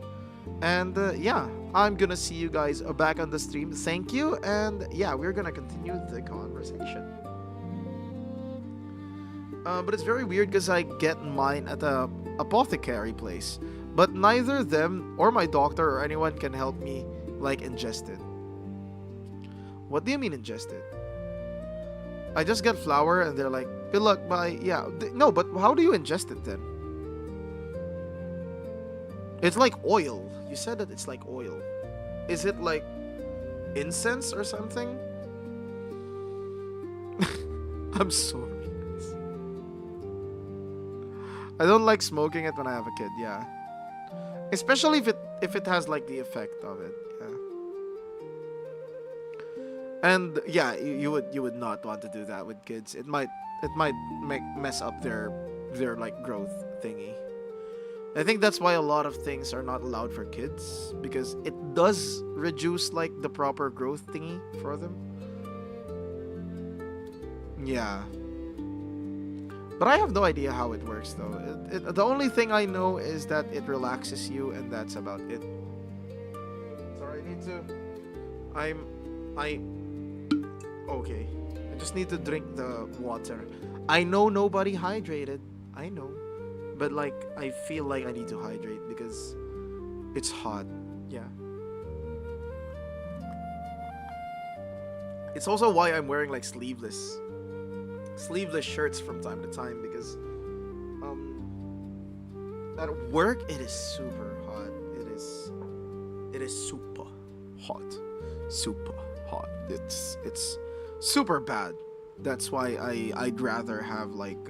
And yeah, I'm gonna see you guys back on the stream. Thank you. And yeah, we're gonna continue the conversation. But it's very weird because I get mine at a apothecary place. But neither them or my doctor or anyone can help me like ingest it. What do you mean ingest it? I just get flour and they're like, good luck, bye. Yeah, no, but how do you ingest it then? It's like oil. You said that it's like oil. Is it like incense or something? I'm sorry. I don't like smoking it when I have a kid, yeah. Especially if it has like the effect of it, yeah. And yeah, you would not want to do that with kids. It might mess up their like growth thingy. I think that's why a lot of things are not allowed for kids, because it does reduce like the proper growth thingy for them. Yeah. But I have no idea how it works though. The only thing I know is that it relaxes you, and that's about it. Sorry, I need to... Okay. I just need to drink the water. I know nobody hydrated. I know. But like, I feel like I need to hydrate because it's hot. Yeah. It's also why I'm wearing like sleeveless shirts from time to time, because at work it is super hot. It is super hot. Super hot. It's super bad. That's why I'd rather have like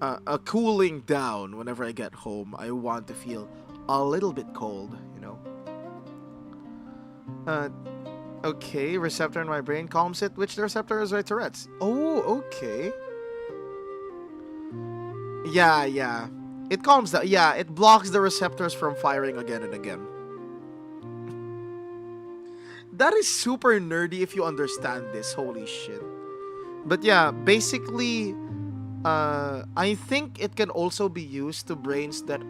a cooling down whenever I get home. I want to feel a little bit cold, Okay, receptor in my brain calms it. Which receptor is my Tourette's? Oh, okay. Yeah. It calms down. Yeah, it blocks the receptors from firing again and again. That is super nerdy if you understand this. Holy shit. But yeah, basically, I think it can also be used to brains that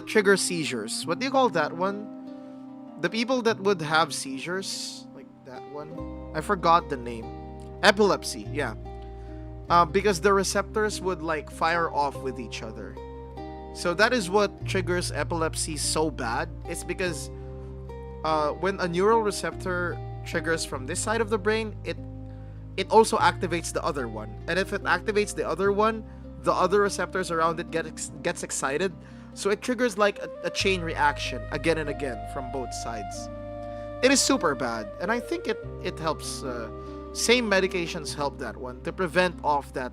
trigger seizures. What do you call that one? The people that would have seizures, like that one. I forgot the name. Epilepsy. Yeah. Because the receptors would like fire off with each other. So that is what triggers epilepsy so bad. It's because when a neural receptor triggers from this side of the brain, it also activates the other one. And if it activates the other one, the other receptors around it gets excited. So it triggers like a chain reaction again and again from both sides. It is super bad, and I think it helps. Same medications help that one to prevent off that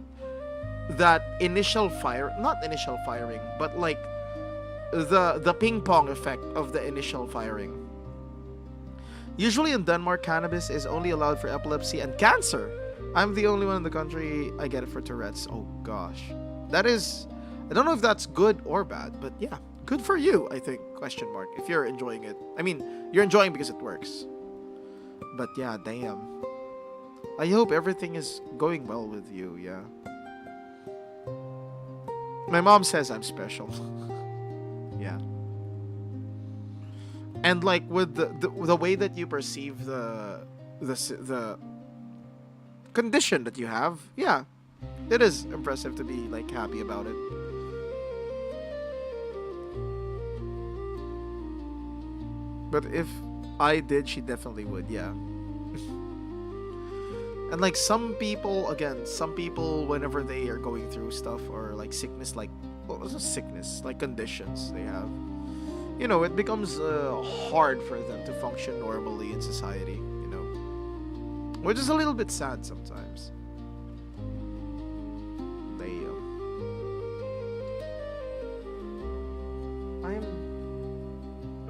initial fire, not initial firing, but like the ping pong effect of the initial firing. Usually in Denmark, cannabis is only allowed for epilepsy and cancer. I'm the only one in the country I get it for Tourette's. Oh gosh. That is, I don't know if that's good or bad, but yeah, good for you, I think, question mark, if you're enjoying it. I mean, you're enjoying because it works. But yeah, damn. I hope everything is going well with you, yeah. My mom says I'm special. Yeah. And like with the way that you perceive the condition that you have, yeah, it is impressive to be like happy about it. But if I did, she definitely would, yeah. And like some people, again, some people whenever they are going through stuff or like sickness, like what was a sickness, like conditions they have, you know, it becomes hard for them to function normally in society, you know, which is a little bit sad sometimes. Damn. I'm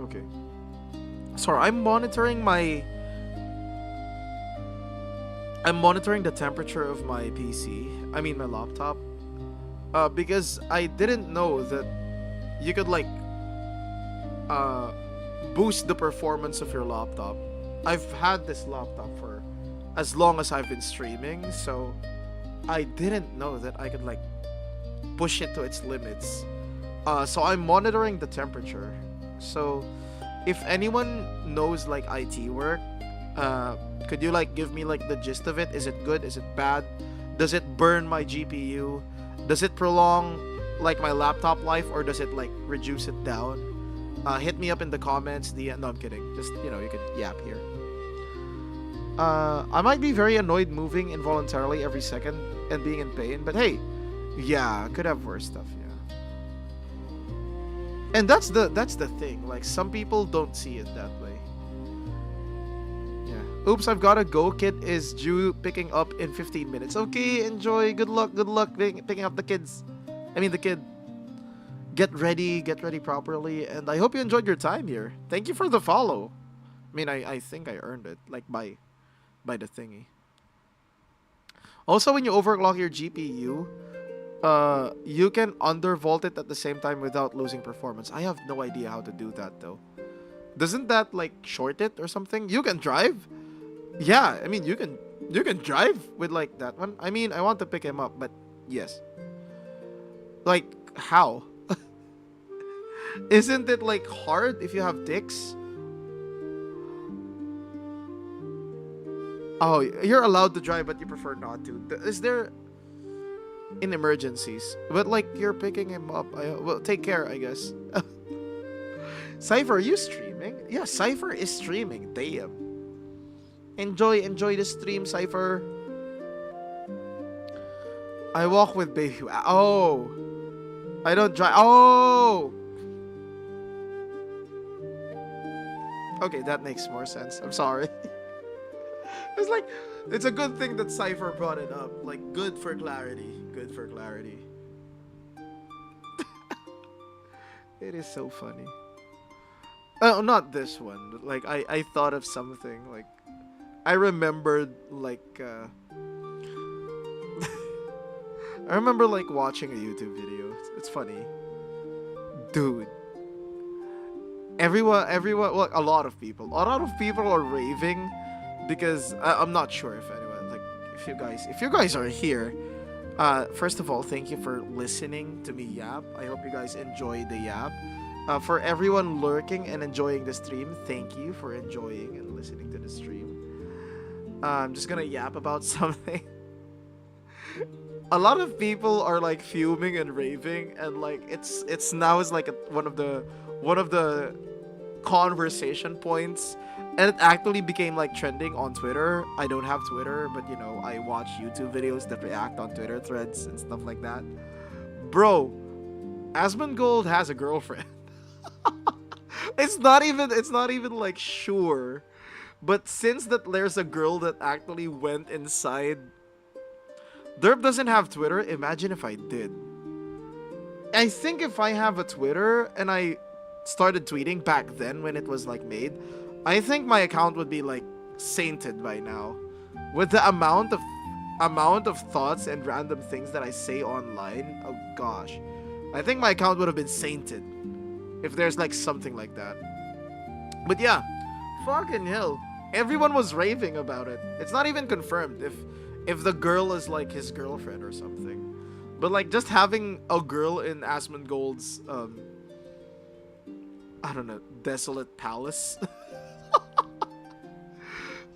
okay. Sorry, I'm monitoring the temperature of my PC. I mean my laptop. Because I didn't know that you could like boost the performance of your laptop. I've had this laptop for as long as I've been streaming, so I didn't know that I could like push it to its limits. So I'm monitoring the temperature. So if anyone knows like IT work, could you like give me like the gist of it? Is it good? Is it bad? Does it burn my GPU? Does it prolong like my laptop life, or does it like reduce it down? Hit me up in the comments. No, I'm kidding. Just, you know, you could yap here. I might be very annoyed moving involuntarily every second and being in pain, but hey, yeah, could have worse stuff, yeah. And that's the thing. Like some people don't see it that way. Yeah. Oops, I've gotta go. Kid is due picking up in 15 minutes. Okay, enjoy. Good luck. Good luck picking up the kids. I mean the kid. Get ready properly, and I hope you enjoyed your time here. Thank you for the follow. I mean, I think I earned it, like by the thingy. Also, when you overclock your GPU, you can undervolt it at the same time without losing performance. I have no idea how to do that though. Doesn't that like short it or something? You can drive? Yeah, I mean you can drive with like that one. I mean, I want to pick him up, but yes. Like how? Isn't it like hard if you have dicks? Oh, you're allowed to drive, but you prefer not to. Is there in emergencies? But like you're picking him up. Well, take care, I guess. Cypher, are you streaming? Yeah, Cypher is streaming. Damn. Enjoy the stream, Cypher. I walk with baby. Oh, I don't drive. Oh. Okay, that makes more sense. I'm sorry. It's like, it's a good thing that Cypher brought it up. Like, good for clarity. Good for clarity. It is so funny. Oh, not this one. But like, I thought of something. Like, I remembered, like, I remember like watching a YouTube video. It's funny, dude. Well, a lot of people are raving because I'm not sure if anyone, like, if you guys are here. First of all, thank you for listening to me yap. I hope you guys enjoy the yap. For everyone lurking and enjoying the stream, thank you for enjoying and listening to the stream. I'm just gonna yap about something. A lot of people are like fuming and raving, and like it's now is like one of the conversation points, and it actually became like trending on Twitter. I don't have Twitter, but I watch YouTube videos that react on Twitter threads and stuff like that. Bro, Asmongold has a girlfriend. It's not even like sure. But since that there's a girl that actually went inside. Derp doesn't have Twitter. Imagine if I did. I think if I have a Twitter and I started tweeting back then when it was like made, I think my account would be like sainted by now. With the amount of thoughts and random things that I say online, oh gosh. I think my account would have been sainted if there's like something like that. But yeah, fucking hell. Everyone was raving about it. It's not even confirmed if the girl is like his girlfriend or something. But like just having a girl in Asmongold's I don't know, desolate palace.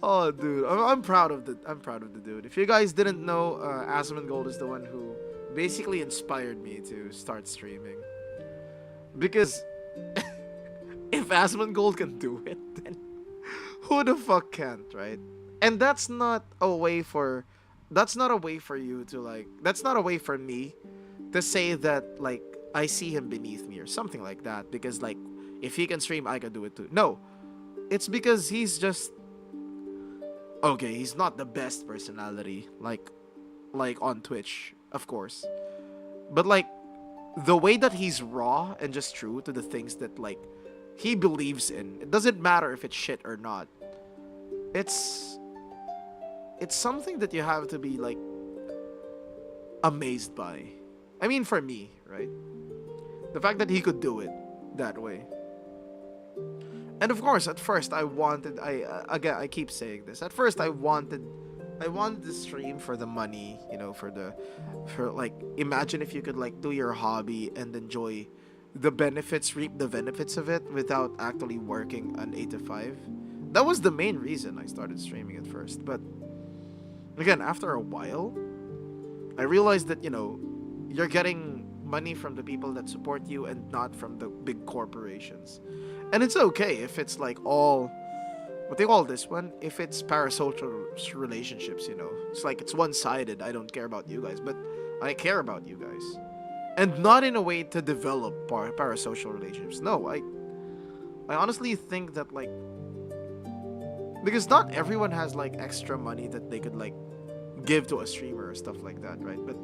Oh, dude, I'm proud of the dude. If you guys didn't know, Asmongold is the one who basically inspired me to start streaming. Because if Asmongold can do it, then who the fuck can't, right? And that's not a way for you to like. That's not a way for me to say that like I see him beneath me or something like that. Because like if he can stream, I can do it too. No, it's because he's just okay. He's not the best personality like on Twitch, of course, but like the way that he's raw and just true to the things that like he believes in. It doesn't matter if it's shit or not. It's something that you have to be like amazed by. I mean, for me, right? The fact that he could do it that way. And of course, at first I keep saying this. At first I wanted the stream for the money, for like imagine if you could like do your hobby and enjoy reap the benefits of it without actually working an 8 to 5. That was the main reason I started streaming at first. But again, after a while, I realized that, you're getting money from the people that support you and not from the big corporations. And it's okay if it's like all, what do you call this one? If it's parasocial relationships, It's like it's one-sided. I don't care about you guys, but I care about you guys. And not in a way to develop parasocial relationships. No, I honestly think that like, because not everyone has like extra money that they could like give to a streamer or stuff like that, right? But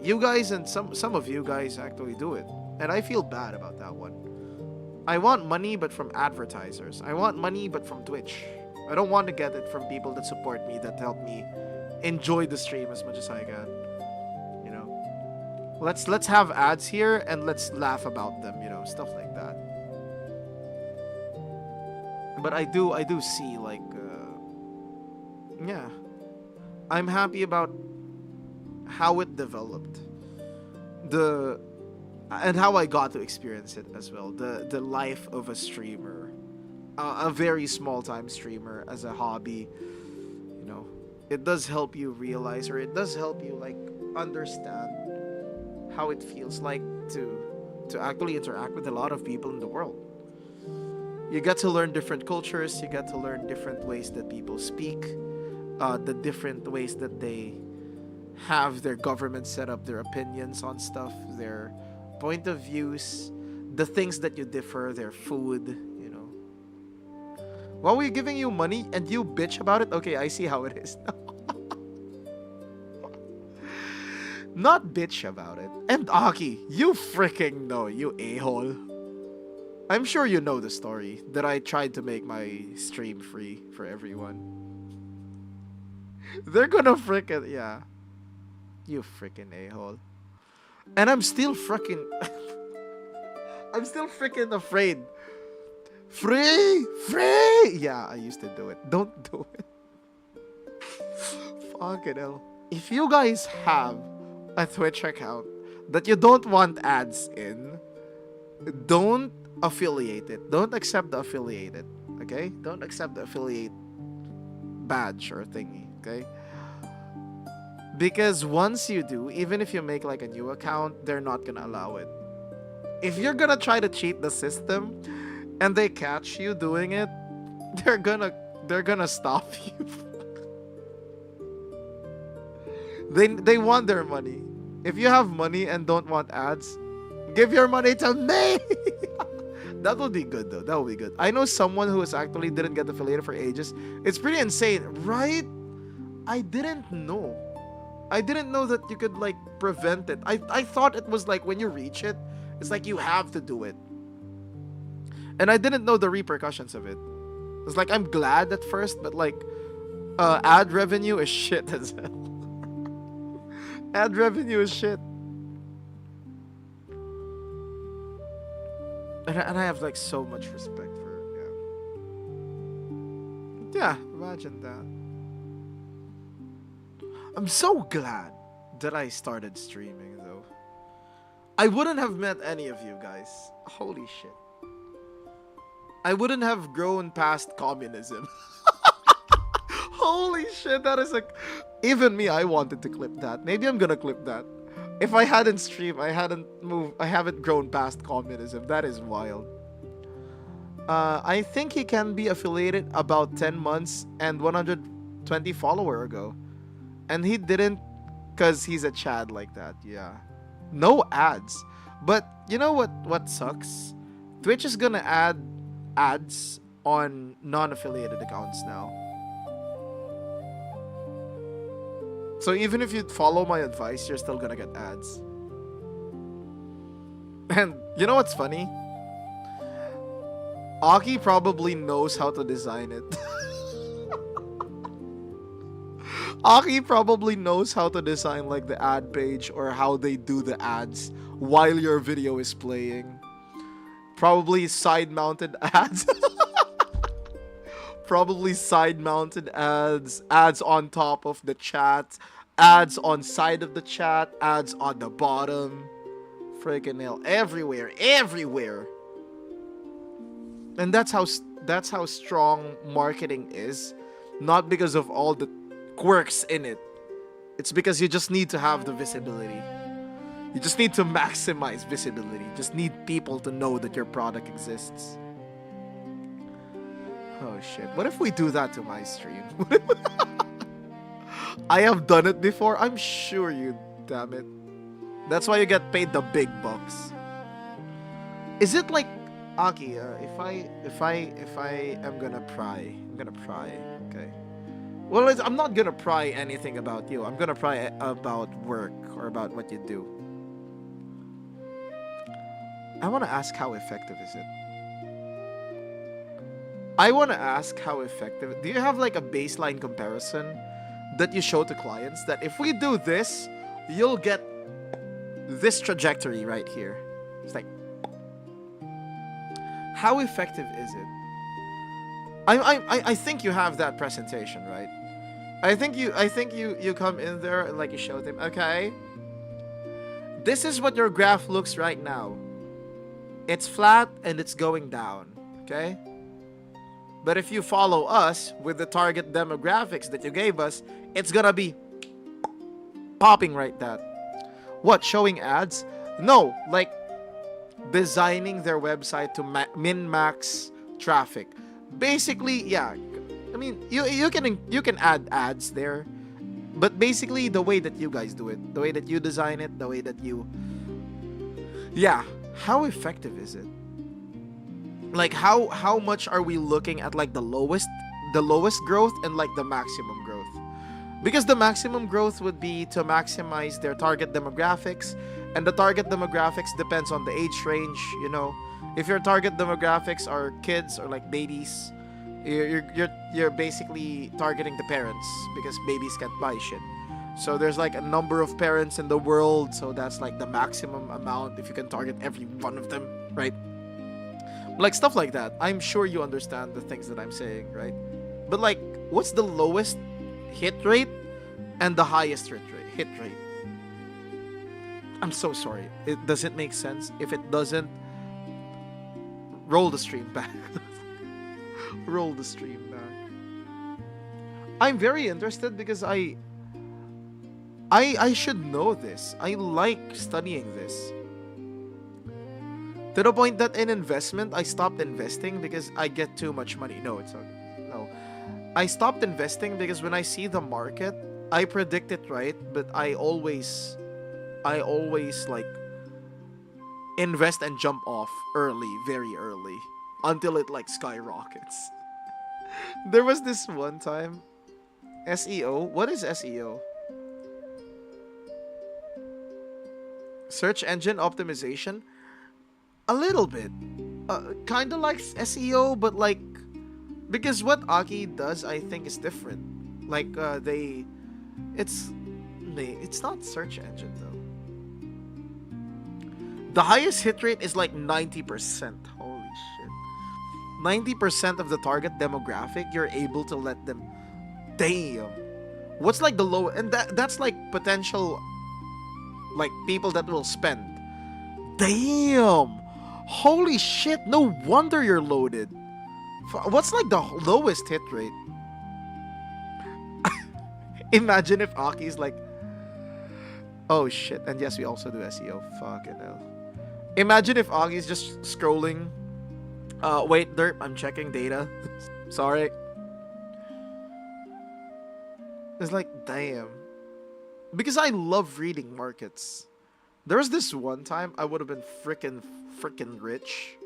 you guys and some of you guys actually do it, and I feel bad about that one. I want money, but from advertisers. I want money, but from Twitch. I don't want to get it from people that support me, that help me enjoy the stream as much as I can. Let's have ads here and let's laugh about them, stuff like that. But I do see like, yeah, I'm happy about how it developed, and how I got to experience it as well. The life of a streamer, a very small time streamer as a hobby. It does help you realize, or it does help you like understand how it feels like to actually interact with a lot of people in the world. You get to learn different cultures, you get to learn different ways that people speak, the different ways that they have their government set up, their opinions on stuff, their point of views, the things that you differ, their food, While we're giving you money and you bitch about it, okay, I see how it is now. Not bitch about it. And Aki, you freaking know, you a-hole. I'm sure you know the story that I tried to make my stream free for everyone. They're gonna freaking, yeah. You freaking a-hole. And I'm still freaking I'm still freaking afraid. Free! Free! Yeah, I used to do it. Don't do it. Fucking hell. If you guys have a Twitch account that you don't want ads in, don't affiliate it. Don't accept the affiliated. Okay? Don't accept the affiliate badge or thingy. Okay? Because once you do, even if you make like a new account, they're not gonna allow it. If you're gonna try to cheat the system and they catch you doing it, they're gonna stop you. They want their money. If you have money and don't want ads, give your money to me. That would be good though. That would be good. I know someone who is actually didn't get affiliated for ages. It's pretty insane, right? I didn't know. I didn't know that you could like prevent it. I thought it was like when you reach it, it's like you have to do it. And I didn't know the repercussions of it. It's like I'm glad at first, but like ad revenue is shit as hell. Ad revenue is shit. And I have like so much respect for yeah, imagine that. I'm so glad that I started streaming though. I wouldn't have met any of you guys. Holy shit. I wouldn't have grown past communism. Holy shit, that is like... Even me, I wanted to clip that. Maybe I'm gonna clip that. If I hadn't streamed, I haven't grown past communism. That is wild. I think he can be affiliated about 10 months and 120 follower ago. And he didn't because he's a Chad like that, yeah. No ads. But you know what sucks? Twitch is gonna add ads on non-affiliated accounts now. So even if you follow my advice, you're still gonna get ads. And you know what's funny? Aki probably knows how to design it. Aki probably knows how to design like the ad page or how they do the ads while your video is playing. Probably side-mounted ads. Probably side-mounted ads, ads on top of the chat, ads on side of the chat, ads on the bottom. Freaking hell, everywhere, everywhere. And that's how strong marketing is, not because of all the quirks in it. It's because you just need to have the visibility. You just need to maximize visibility. You just need people to know that your product exists. Oh shit. What if we do that to my stream? I have done it before. I'm sure you, damn it. That's why you get paid the big bucks. Is it like Aki, if I am gonna pry, okay? Well, I'm not gonna pry anything about you. I'm gonna pry about work or about what you do. I want to ask how effective is it? I want to ask how effective. Do you have like a baseline comparison that you show to clients that if we do this, you'll get this trajectory right here? It's like, how effective is it? I think you have that presentation, right? I think you come in there and like you show them, okay, this is what your graph looks right now. It's flat and it's going down, okay? But if you follow us with the target demographics that you gave us, it's gonna be popping right that. What, showing ads? No, like designing their website to min-max traffic. Basically, yeah. I mean, you can add ads there, but basically the way that you guys do it, the way that you design it, the way that you, yeah. How effective is it? Like how much are we looking at like the lowest growth and like the maximum growth? Because the maximum growth would be to maximize their target demographics, and the target demographics depends on the age range, you know. If your target demographics are kids or like babies, you're basically targeting the parents because babies can't buy shit. So there's like a number of parents in the world, so that's like the maximum amount if you can target every one of them, right? Like stuff like that. I'm sure you understand the things that I'm saying, right? But like, what's the lowest hit rate and the highest hit rate? I'm so sorry. Does it make sense? If it doesn't, roll the stream back. Roll the stream back. I'm very interested because I should know this. I like studying this. To the point that in investment, I stopped investing because I get too much money. No, it's okay. No. I stopped investing because when I see the market, I predict it right, but I always like invest and jump off early, very early, until it like skyrockets. There was this one time, SEO. What is SEO? Search engine optimization. A little bit. Kind of like SEO, but like, because what Aki does, I think, is different. Like, it's not search engine though. The highest hit rate is like 90%. Holy shit. 90% of the target demographic, you're able to let them. Damn. What's like the low, and that's like potential, like people that will spend. Damn. Holy shit, no wonder you're loaded. What's like the lowest hit rate? Imagine if Aki's like, oh shit, and yes, we also do SEO. Fucking hell. Imagine if Aki's just scrolling. Wait, Derp, I'm checking data. Sorry. It's like, damn. Because I love reading markets. There was this one time I would have been freaking rich.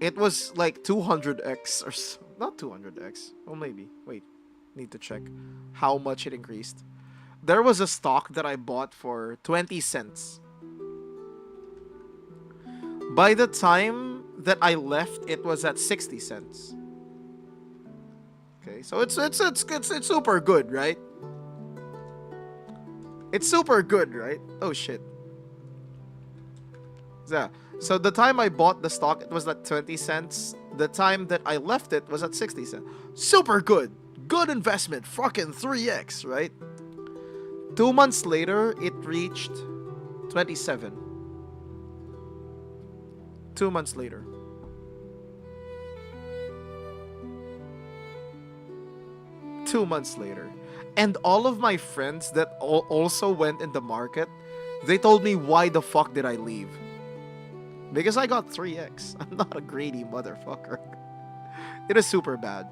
It was like 200x or so. Not 200x. Well, maybe. Wait. Need to check how much it increased. There was a stock that I bought for 20 cents. By the time that I left, it was at 60 cents. Okay, so it's super good, right? It's super good, right? Oh shit. Yeah. So the time I bought the stock, it was at 20 cents. The time that I left it was at 60 cents. Super good. Good investment. Fucking 3x, right? 2 months later, it reached 27. 2 months later. And all of my friends that also went in the market, they told me, why the fuck did I leave? Because I got 3x. I'm not a greedy motherfucker. It is super bad.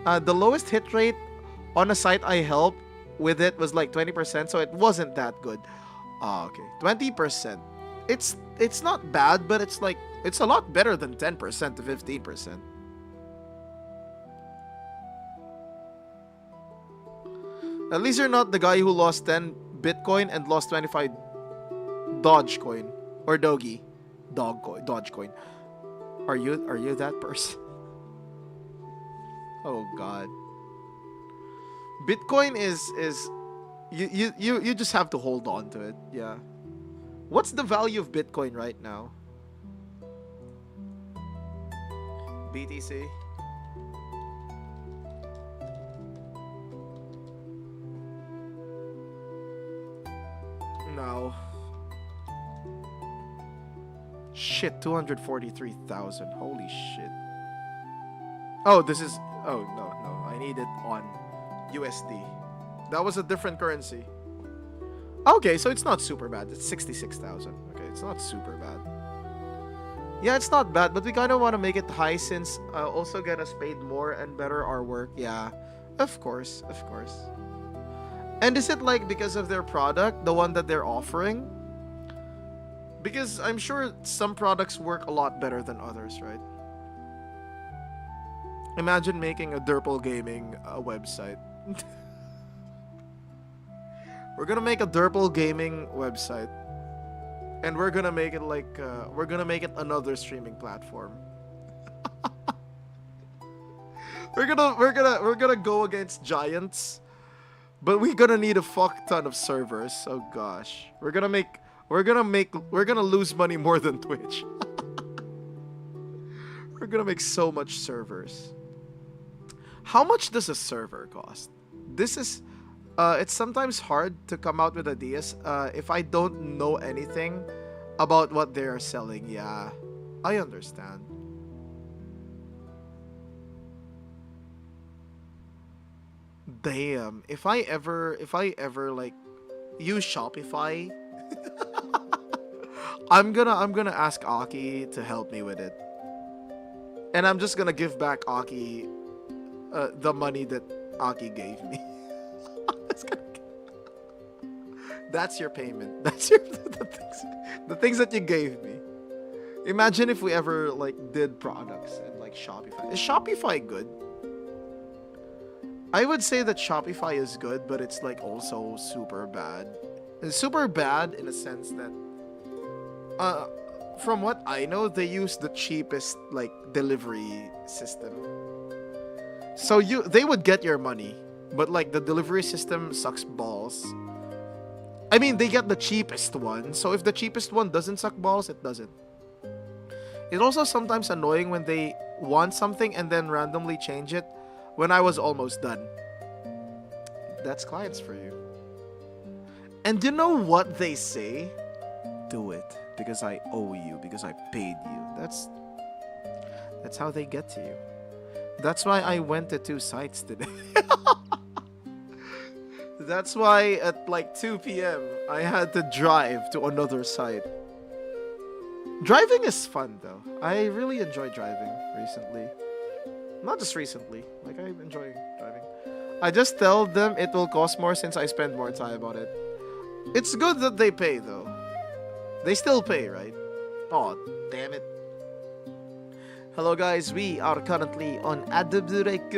The lowest hit rate on a site I helped with it was like 20%, so it wasn't that good. Okay. 20%. It's not bad, but it's like, it's a lot better than 10% to 15%. At least you're not the guy who lost 10 Bitcoin and lost 25 Dogecoin. Or Dogecoin. Are you that person? Oh god. Bitcoin is you just have to hold on to it. Yeah. What's the value of Bitcoin right now? BTC. No. Shit, 243,000. Holy shit. Oh, this is... Oh, no. I need it on USD. That was a different currency. Okay, so it's not super bad. It's 66,000. Okay, it's not super bad. Yeah, it's not bad, but we kind of want to make it high since also get us paid more and better our work. Yeah, of course. And is it like because of their product, the one that they're offering? Because I'm sure some products work a lot better than others, right? Imagine making a Derpal Gaming website. We're gonna make a Derpal Gaming website. And we're gonna make it like, we're gonna make it another streaming platform. We're gonna go against giants. But we're gonna need a fuck ton of servers. Oh gosh. We're gonna lose money more than Twitch. We're gonna make so much servers. How much does a server cost? This is it's sometimes hard to come out with ideas if I don't know anything about what they are selling. Yeah, I understand. Damn, if I ever like use Shopify, I'm gonna ask Aki to help me with it. And I'm just gonna give back Aki the money that Aki gave me. That's gonna- that's your payment. That's your the things that you gave me. Imagine if we ever like did products and like Shopify. Is Shopify good? I would say that Shopify is good, but it's like also super bad. It's super bad in a sense that uh from what I know, they use the cheapest like delivery system. So they would get your money, but like the delivery system sucks balls. I mean, they get the cheapest one. So if the cheapest one doesn't suck balls, it doesn't. It's also sometimes annoying when they want something and then randomly change it when I was almost done. That's clients for you. And you know what they say? Do it because I owe you, because I paid you. That's how they get to you. That's why I went to 2 sites today. That's why at like 2 p.m. I had to drive to another site. Driving is fun though. I really enjoy driving recently. Not just recently. Like I enjoy driving. I just tell them it will cost more since I spend more time on it. It's good that they pay though. They still pay, right? Oh, damn it. Hello guys, we are currently on Adabdurek.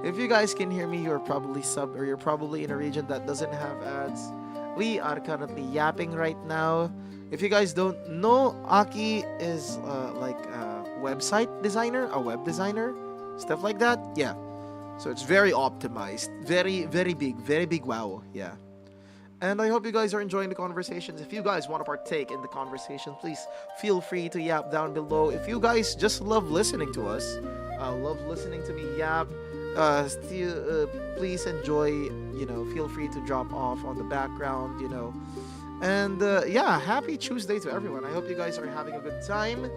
If you guys can hear me, you're probably or you're probably in a region that doesn't have ads. We are currently yapping right now. If you guys don't know, Aki is like a website designer, a web designer, stuff like that. Yeah. So it's very optimized, very big wow. Yeah. And I hope you guys are enjoying the conversations. If you guys want to partake in the conversation, please feel free to yap down below. If you guys just love listening to us, love listening to me yap, please enjoy, feel free to drop off on the background, And yeah, happy Tuesday to everyone. I hope you guys are having a good time.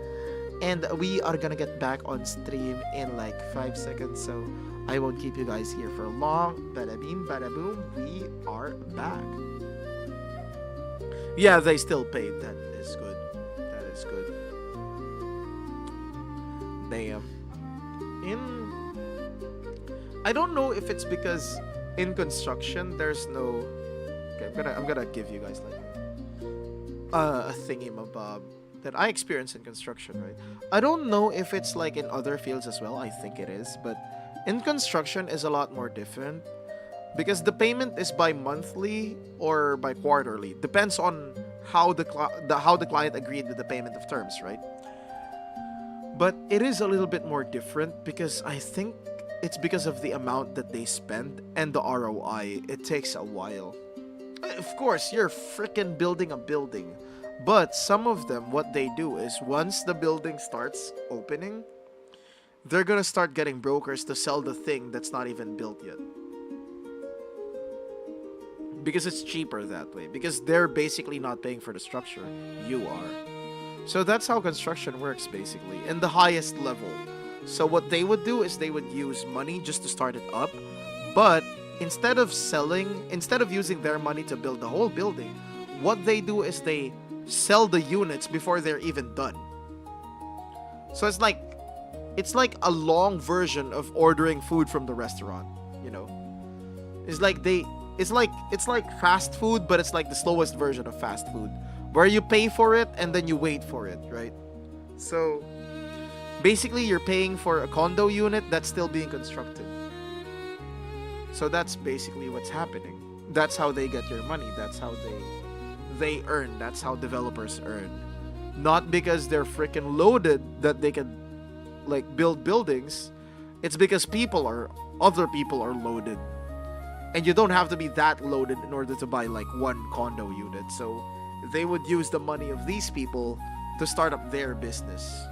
And we are gonna get back on stream in like 5 seconds, so I won't keep you guys here for long. Bada beam, bada boom, we are back. Yeah, they still paid. That is good. That is good. Damn. I don't know if it's because in construction there's no. Okay, I'm gonna give you guys like a thingy-mabob that I experience in construction, right? I don't know if it's like in other fields as well. I think it is, but in construction is a lot more different because the payment is by monthly or by quarterly. Depends on how the client agreed with the payment of terms, right? But it is a little bit more different because I think it's because of the amount that they spend and the ROI. It takes a while. Of course, you're freaking building a building. But some of them, what they do is once the building starts opening, they're gonna start getting brokers to sell the thing that's not even built yet. Because it's cheaper that way. Because they're basically not paying for the structure. You are. So that's how construction works basically. In the highest level. So what they would do is they would use money just to start it up. But instead of using their money to build the whole building, what they do is they sell the units before they're even done. So it's like a long version of ordering food from the restaurant, It's like fast food, but it's like the slowest version of fast food, where you pay for it and then you wait for it, right? So basically you're paying for a condo unit that's still being constructed. So that's basically what's happening. That's how they get your money. That's how they earn. That's how developers earn. Not because they're freaking loaded that they can like build buildings. It's because other people are loaded. And you don't have to be that loaded in order to buy like one condo unit. So they would use the money of these people to start up their business.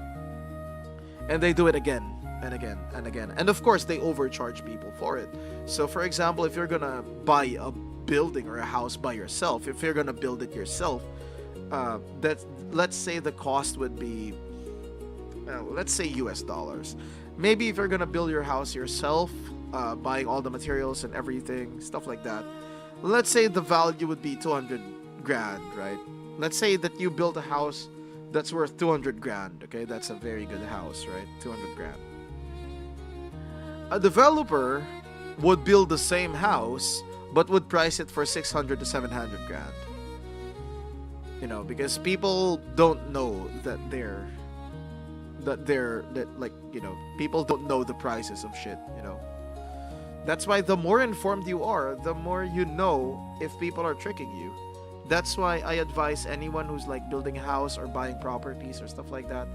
And they do it again and again and again. And of course, they overcharge people for it. So, for example, if you're gonna buy a building or a house by yourself, if you're gonna build it yourself, that let's say the cost would be, let's say US dollars. Maybe if you're gonna build your house yourself, buying all the materials and everything, stuff like that. Let's say the value would be 200 grand, right? Let's say that you built a house that's worth 200 grand, okay? That's a very good house, right? 200 grand. A developer would build the same house but would price it for 600 to 700 grand. You know, because people don't know that like, you know, people don't know the prices of shit, you know. That's why the more informed you are, the more you know if people are tricking you. That's why I advise anyone who's like building a house or buying properties or stuff like that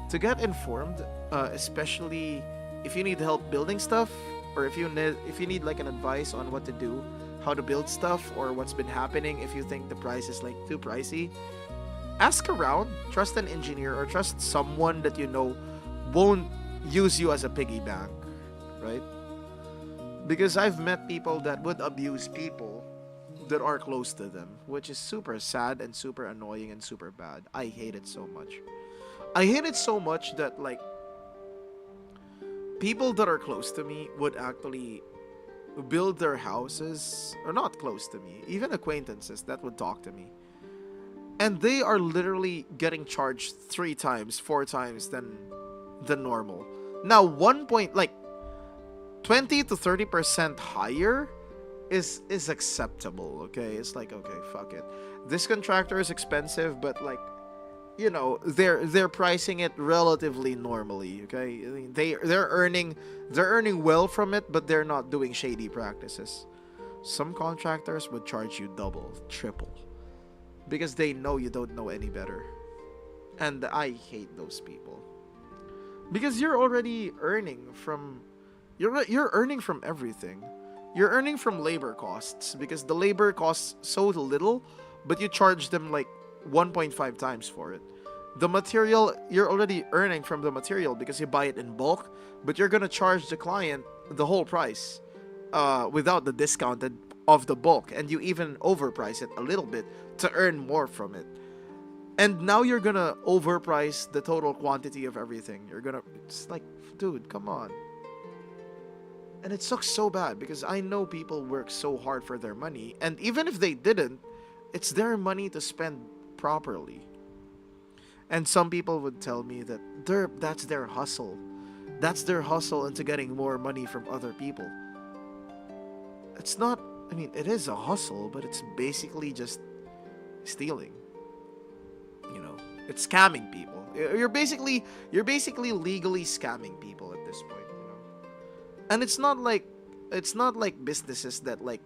to get informed, especially if you need help building stuff, or if you need like an advice on what to do, how to build stuff, or what's been happening if you think the price is like too pricey. Ask around, trust an engineer, or trust someone that you know won't use you as a piggy bank, right? Because I've met people that would abuse people that are close to them, which is super sad and super annoying and super bad. I hate it so much. I hate it so much that like people that are close to me would actually build their houses, or not close to me, even acquaintances that would talk to me, and they are literally getting charged 3 times, 4 times than the normal. Now, 20 to 30% higher is acceptable, okay? It's like, okay, fuck it. This contractor is expensive, but like, you know, they're pricing it relatively normally, okay? I mean, they're earning well from it, but they're not doing shady practices. Some contractors would charge you double, triple, because they know you don't know any better. And I hate those people. Because you're already earning from you're earning from everything. You're earning from labor costs, because the labor costs so little, but you charge them like 1.5 times for it. The material, you're already earning from the material because you buy it in bulk, but you're gonna charge the client the whole price, without the discounted of the bulk, and you even overprice it a little bit to earn more from it. And now you're gonna overprice the total quantity of everything. It's like, dude, come on. And it sucks so bad, because I know people work so hard for their money, and even if they didn't, it's their money to spend properly. And some people would tell me that that's their hustle. That's their hustle into getting more money from other people. It's not, I mean, it is a hustle, but it's basically just stealing. You know, it's scamming people. You're basically legally scamming people at this point, you know. And it's not like businesses that like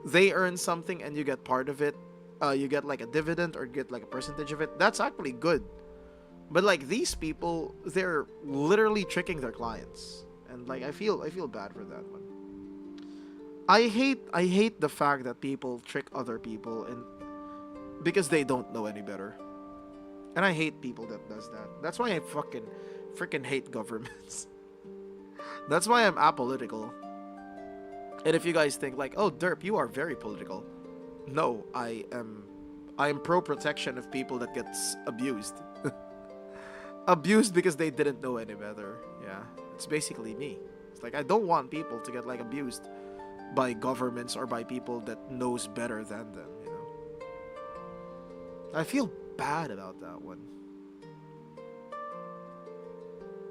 they earn something and you get part of it. You get like a dividend or get like a percentage of it. That's actually good. But like these people, they're literally tricking their clients, and like I feel bad for that one. I hate the fact that people trick other people and because they don't know any better. And I hate people that does that. That's why I freaking hate governments. That's why I'm apolitical. And if you guys think like, "Oh, Derp, you are very political." No, I am pro protection of people that gets abused. Abused because they didn't know any better. Yeah, it's basically me. It's like I don't want people to get like abused by governments or by people that knows better than them, you know. I feel bad about that one.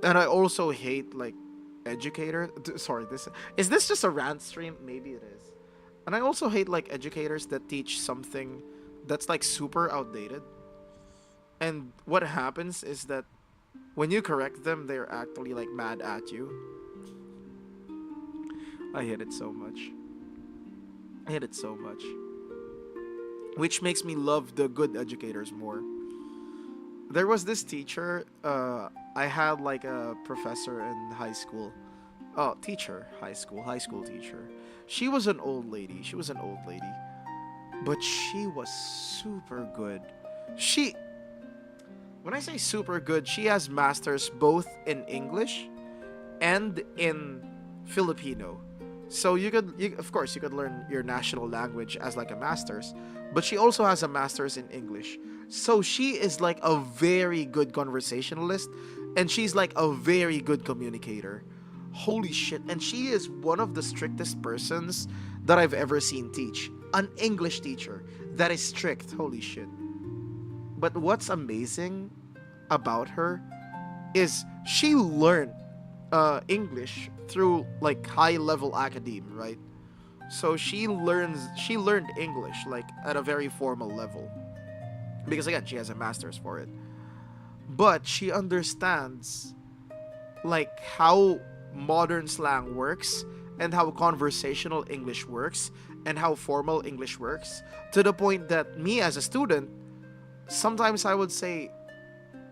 And I also hate like sorry, this just a rant stream? Maybe it is. And I also hate like educators that teach something that's like super outdated. And what happens is that when you correct them, they're actually like mad at you. I hate it so much. I hate it so much. Which makes me love the good educators more. There was this teacher, I had like a professor in high school teacher, high school teacher. She was an old lady. But she was super good. She When I say super good, she has masters both in English and in Filipino. So of course, you could learn your national language as like a master's, but she also has a master's in English. So she is like a very good conversationalist, and she's like a very good communicator. Holy shit. And she is one of the strictest persons that I've ever seen teach. An English teacher that is strict. Holy shit. But what's amazing about her is she learned English through like high level academe, right? So she learned English like at a very formal level. Because again, she has a master's for it. But she understands like how modern slang works and how conversational English works and how formal English works, to the point that me as a student, sometimes I would say,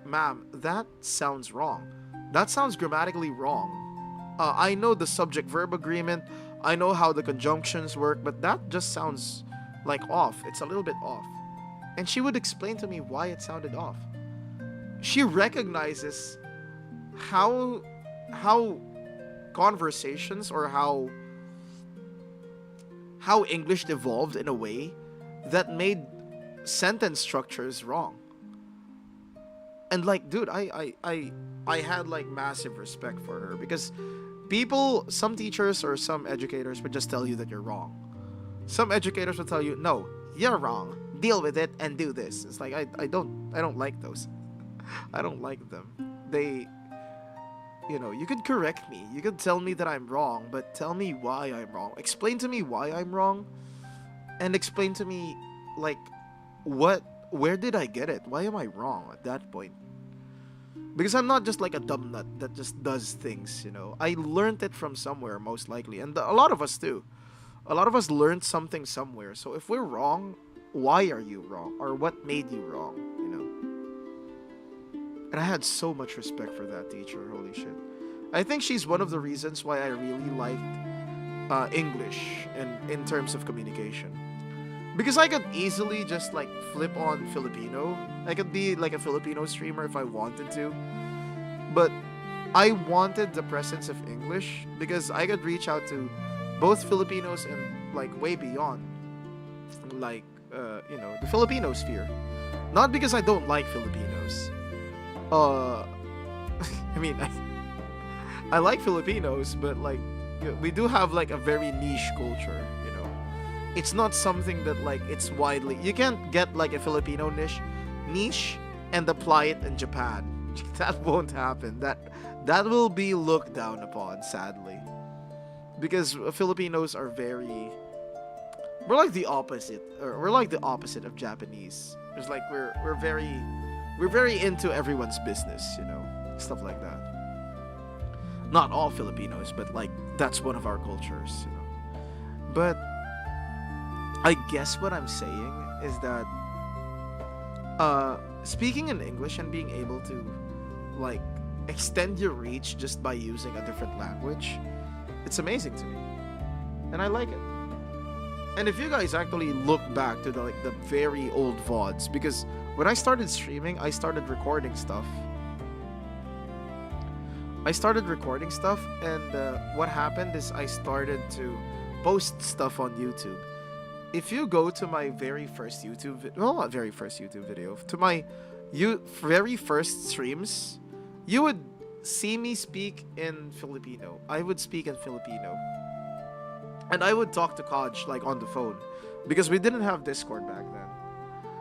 "Ma'am, that sounds wrong. That sounds grammatically wrong. I know the subject verb agreement, I know how the conjunctions work, but that just sounds like off. It's a little bit off." And she would explain to me why it sounded off. She recognizes how conversations, or how English evolved in a way that made sentence structures wrong. And like, dude, I had like massive respect for her, because some teachers or some educators would just tell you that you're wrong. Some educators would tell you, "No, you're wrong. Deal with it and do this." It's like I don't like those. I don't like them. They, you could correct me. You could tell me that I'm wrong, but tell me why I'm wrong. Explain to me why I'm wrong, and explain to me like where did I get it? Why am I wrong at that point? Because I'm not just like a dumb nut that just does things. I learned it from somewhere, most likely, and a lot of us do. A lot of us learned something somewhere. So if we're wrong, why are you wrong, or what made you wrong? And I had so much respect for that teacher. Holy shit. I think she's one of the reasons why I really liked English in terms of communication. Because I could easily just like flip on Filipino. I could be like a Filipino streamer if I wanted to. But I wanted the presence of English because I could reach out to both Filipinos and like way beyond. Like, the Filipino sphere. Not because I don't like Filipinos. I mean, I like Filipinos, but like, we do have like a very niche culture. It's not something that like it's widely. You can't get like a Filipino niche and apply it in Japan. That won't happen. That will be looked down upon, sadly, because Filipinos are we're like the opposite. Or we're like the opposite of Japanese. It's like we're very into everyone's business, stuff like that. Not all Filipinos, but like that's one of our cultures. But I guess what I'm saying is that speaking in English and being able to like extend your reach just by using a different language, it's amazing to me, and I like it. And if you guys actually look back to the very old VODs, because when I started streaming, I started recording stuff. And what happened is I started to post stuff on YouTube. If you go to my very first not very first YouTube video, to my very first streams, you would see me speak in Filipino. I would speak in Filipino. And I would talk to Kaj like on the phone, because we didn't have Discord back then.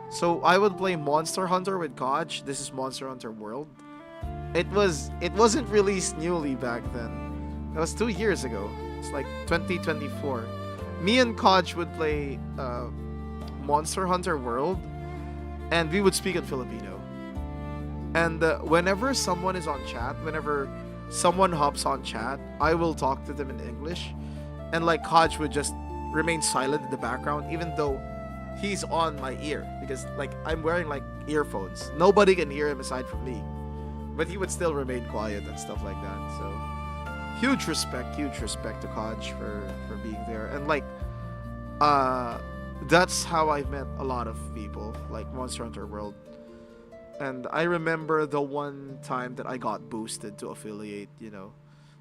So I would play Monster Hunter with Kaj. This is Monster Hunter World. It wasn't released newly back then. That was 2 years ago. It's like 2024. Me and Kaj would play Monster Hunter World, and we would speak in Filipino. And whenever someone is on chat, whenever someone hops on chat, I will talk to them in English. And like Kaj would just remain silent in the background, even though he's on my ear, because like I'm wearing like earphones. Nobody can hear him aside from me, but he would still remain quiet and stuff like that. So huge respect to Kodge for being there. And like, uh, that's how I've met a lot of people, like Monster Hunter World. And I remember the one time that I got boosted to affiliate,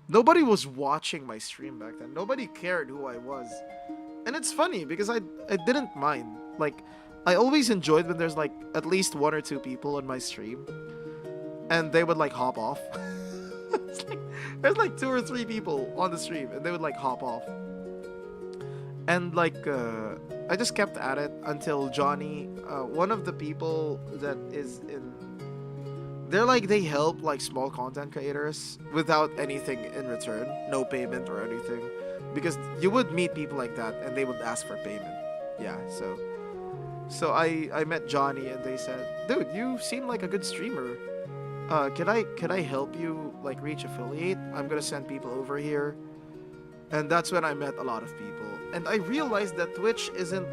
nobody was watching my stream back then. Nobody cared who I was. And it's funny because I didn't mind. Like, I always enjoyed when there's like at least one or two people on my stream and they would like hop off. It's like, there's like two or three people on the stream and they would like hop off. And like, I just kept at it until Johnny, one of the people that is in, they help like small content creators without anything in return, no payment or anything, because you would meet people like that and they would ask for payment. Yeah, so I met Johnny and they said, dude, you seem like a good streamer. Can I help you like reach affiliate? I'm gonna send people over here. And that's when I met a lot of people. And I realized that Twitch isn't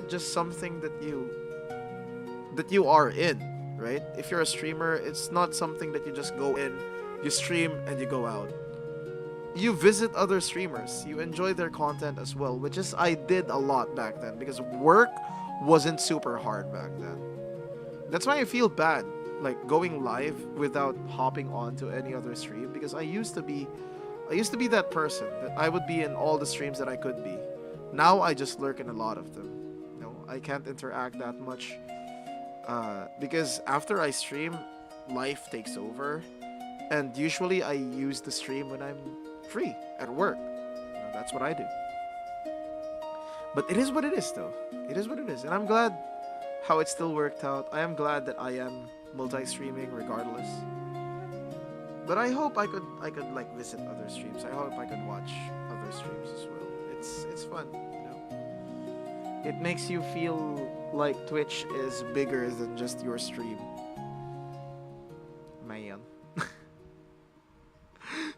just something that you are in, right? If you're a streamer, it's not something that you just go in, you stream and you go out. You visit other streamers, you enjoy their content as well, which is I did a lot back then because work wasn't super hard back then. That's why I feel bad like going live without hopping on to any other stream because I used to be that person that I would be in all the streams that I could be. Now I just lurk in a lot of them. I can't interact that much because after I stream, life takes over, and usually I use the stream when I'm free at work. That's what I do. But it is what it is, though. It is what it is, and I'm glad how it still worked out. I am glad that I am multi-streaming regardless. But I hope I could like visit other streams. I hope I could watch other streams as well. It's fun, It makes you feel like Twitch is bigger than just your stream. Man.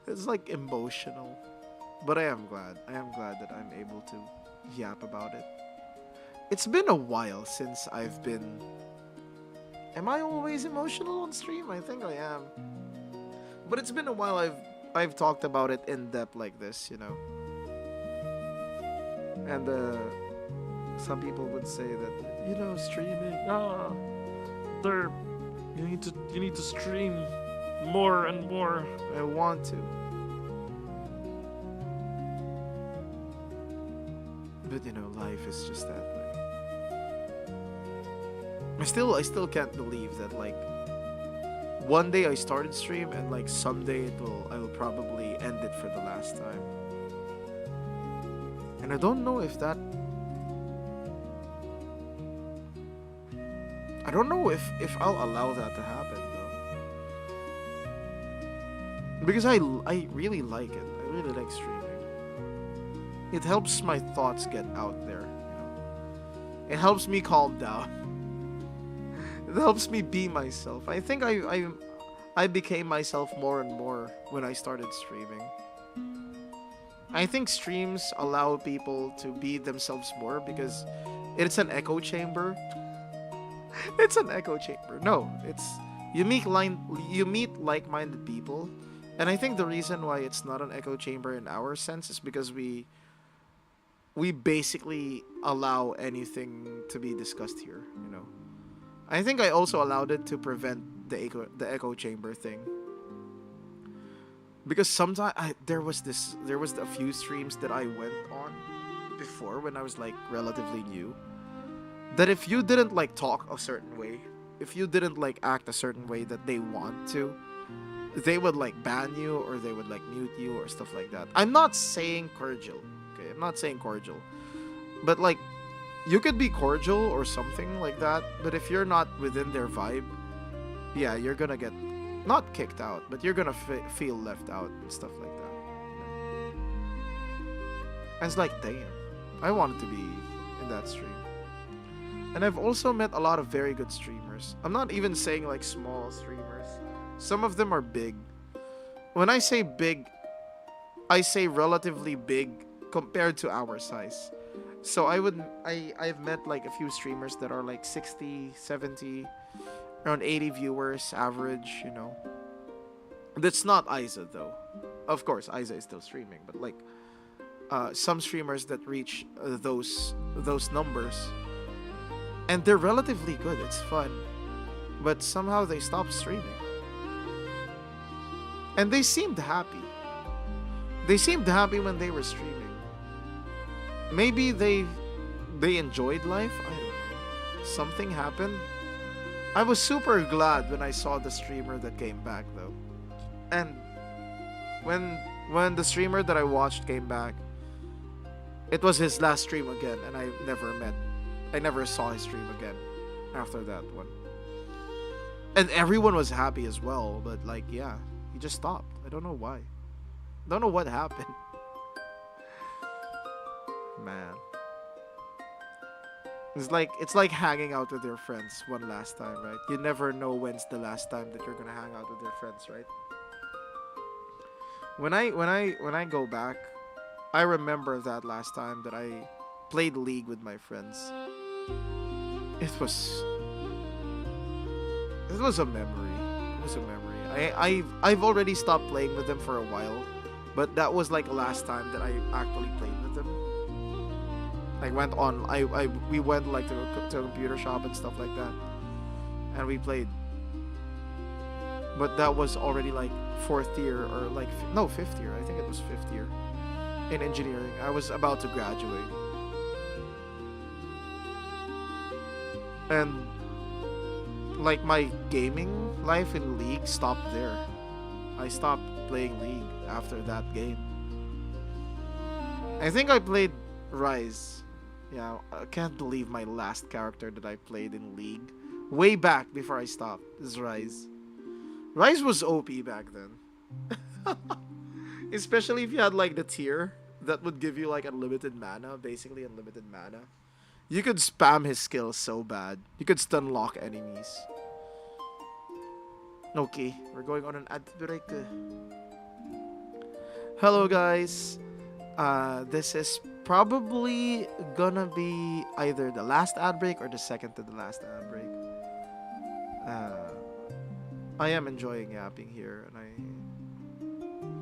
It's like emotional. But I am glad. I am glad that I'm able to yap about it. It's been a while since I've been... Am I always emotional on stream? I think I am. But it's been a while I've talked about it in depth like this, And some people would say that, streaming, you need to stream more and more. I want to. But life is just that way. I still can't believe that like one day I started stream and like someday I will probably end it for the last time. And I don't know if I'll allow that to happen though. Because I really like it. I really like streaming. It helps my thoughts get out there, It helps me calm down. It helps me be myself. I think I became myself more and more when I started streaming. I think streams allow people to be themselves more because it's an echo chamber. It's an echo chamber. No, it's you meet like-minded people, and I think the reason why it's not an echo chamber in our sense is because we basically allow anything to be discussed here, I think I also allowed it to prevent the echo chamber thing. Because sometimes there was a few streams that I went on before when I was like relatively new, that if you didn't like talk a certain way, if you didn't like act a certain way that they want to, they would like ban you or they would like mute you or stuff like that. I'm not saying cordial, okay? I'm not saying cordial, but like you could be cordial or something like that, but if you're not within their vibe, yeah, you're gonna get not kicked out, but you're gonna feel left out and stuff like that. And it's like, damn, I wanted to be in that stream. And I've also met a lot of very good streamers. I'm not even saying like small streamers. Some of them are big. When I say big, I say relatively big compared to our size. So I've met like a few streamers that are like 60, 70, around 80 viewers average, That's not Isa though. Of course, Isa is still streaming, but like some streamers that reach those numbers, and they're relatively good. It's fun, but somehow they stopped streaming, and they seemed happy. They seemed happy when they were streaming. Maybe they enjoyed life. I don't know. Something happened. I was super glad when I saw the streamer that came back though, and when the streamer that I watched came back, it was his last stream again, and I never saw his stream again after that one. And everyone was happy as well, but like, yeah, he just stopped. I don't know why. Don't know what happened. Man. It's like hanging out with your friends one last time, right? You never know when's the last time that you're gonna hang out with your friends, right? When I go back, I remember that last time that I played League with my friends. It was it was a memory. It was a memory. I've already stopped playing with them for a while, but that was like the last time that I actually played with them. I went on. We went like to a computer shop and stuff like that, and we played. But that was already like fourth year or like no fifth year. I think it was fifth year in engineering. I was about to graduate, and like my gaming life in League stopped there. I stopped playing League after that game. I think I played Rise. Yeah, I can't believe my last character that I played in League way back before I stopped is Rise. Rise was OP back then. Especially if you had like the tier that would give you like unlimited mana, basically unlimited mana. You could spam his skills so bad. You could stun lock enemies. Okay, we're going on an ad break. Hello guys. This is probably gonna be either the last ad break or the second to the last ad break. I am enjoying yapping here, and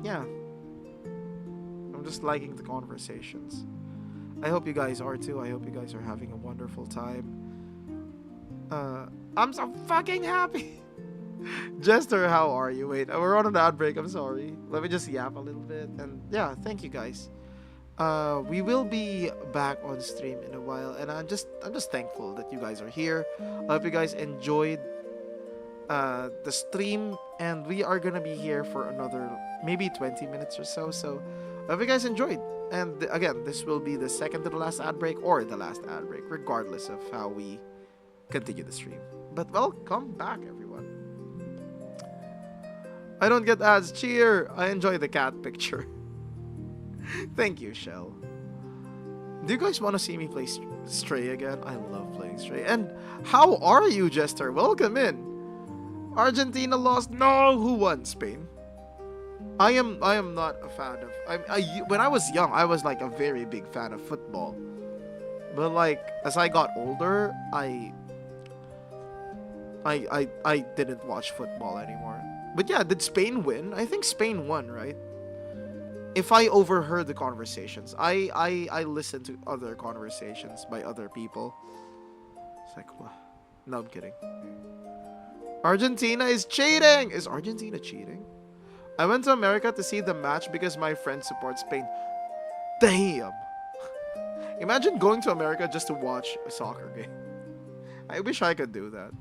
yeah, I'm just liking the conversations. I hope you guys are too. I hope you guys are having a wonderful time. I'm so fucking happy. Jester, how are you? Wait, we're on an ad break. I'm sorry. Let me just yap a little bit, and yeah, thank you guys. We will be back on stream in a while, and I'm just thankful that you guys are here. I hope you guys enjoyed the stream, and we are gonna be here for another maybe 20 minutes or so. So I hope you guys enjoyed. And again, this will be the second to the last ad break or the last ad break, regardless of how we continue the stream. But welcome back, everyone. I don't get ads. Cheer! I enjoy the cat picture. Thank you, Shell. Do you guys want to see me play Stray again? I love playing Stray. And how are you, Jester? Welcome in. Argentina lost. No, who won? Spain. I am not a fan of. When I was young, I was like a very big fan of football. But like as I got older, I didn't watch football anymore. But yeah, did Spain win? I think Spain won, right? If I overheard the conversations, I listened to other conversations by other people. It's like, what? No, I'm kidding. Argentina is cheating! Is Argentina cheating? I went to America to see the match because my friend supports Spain. Damn! Imagine going to America just to watch a soccer game. I wish I could do that.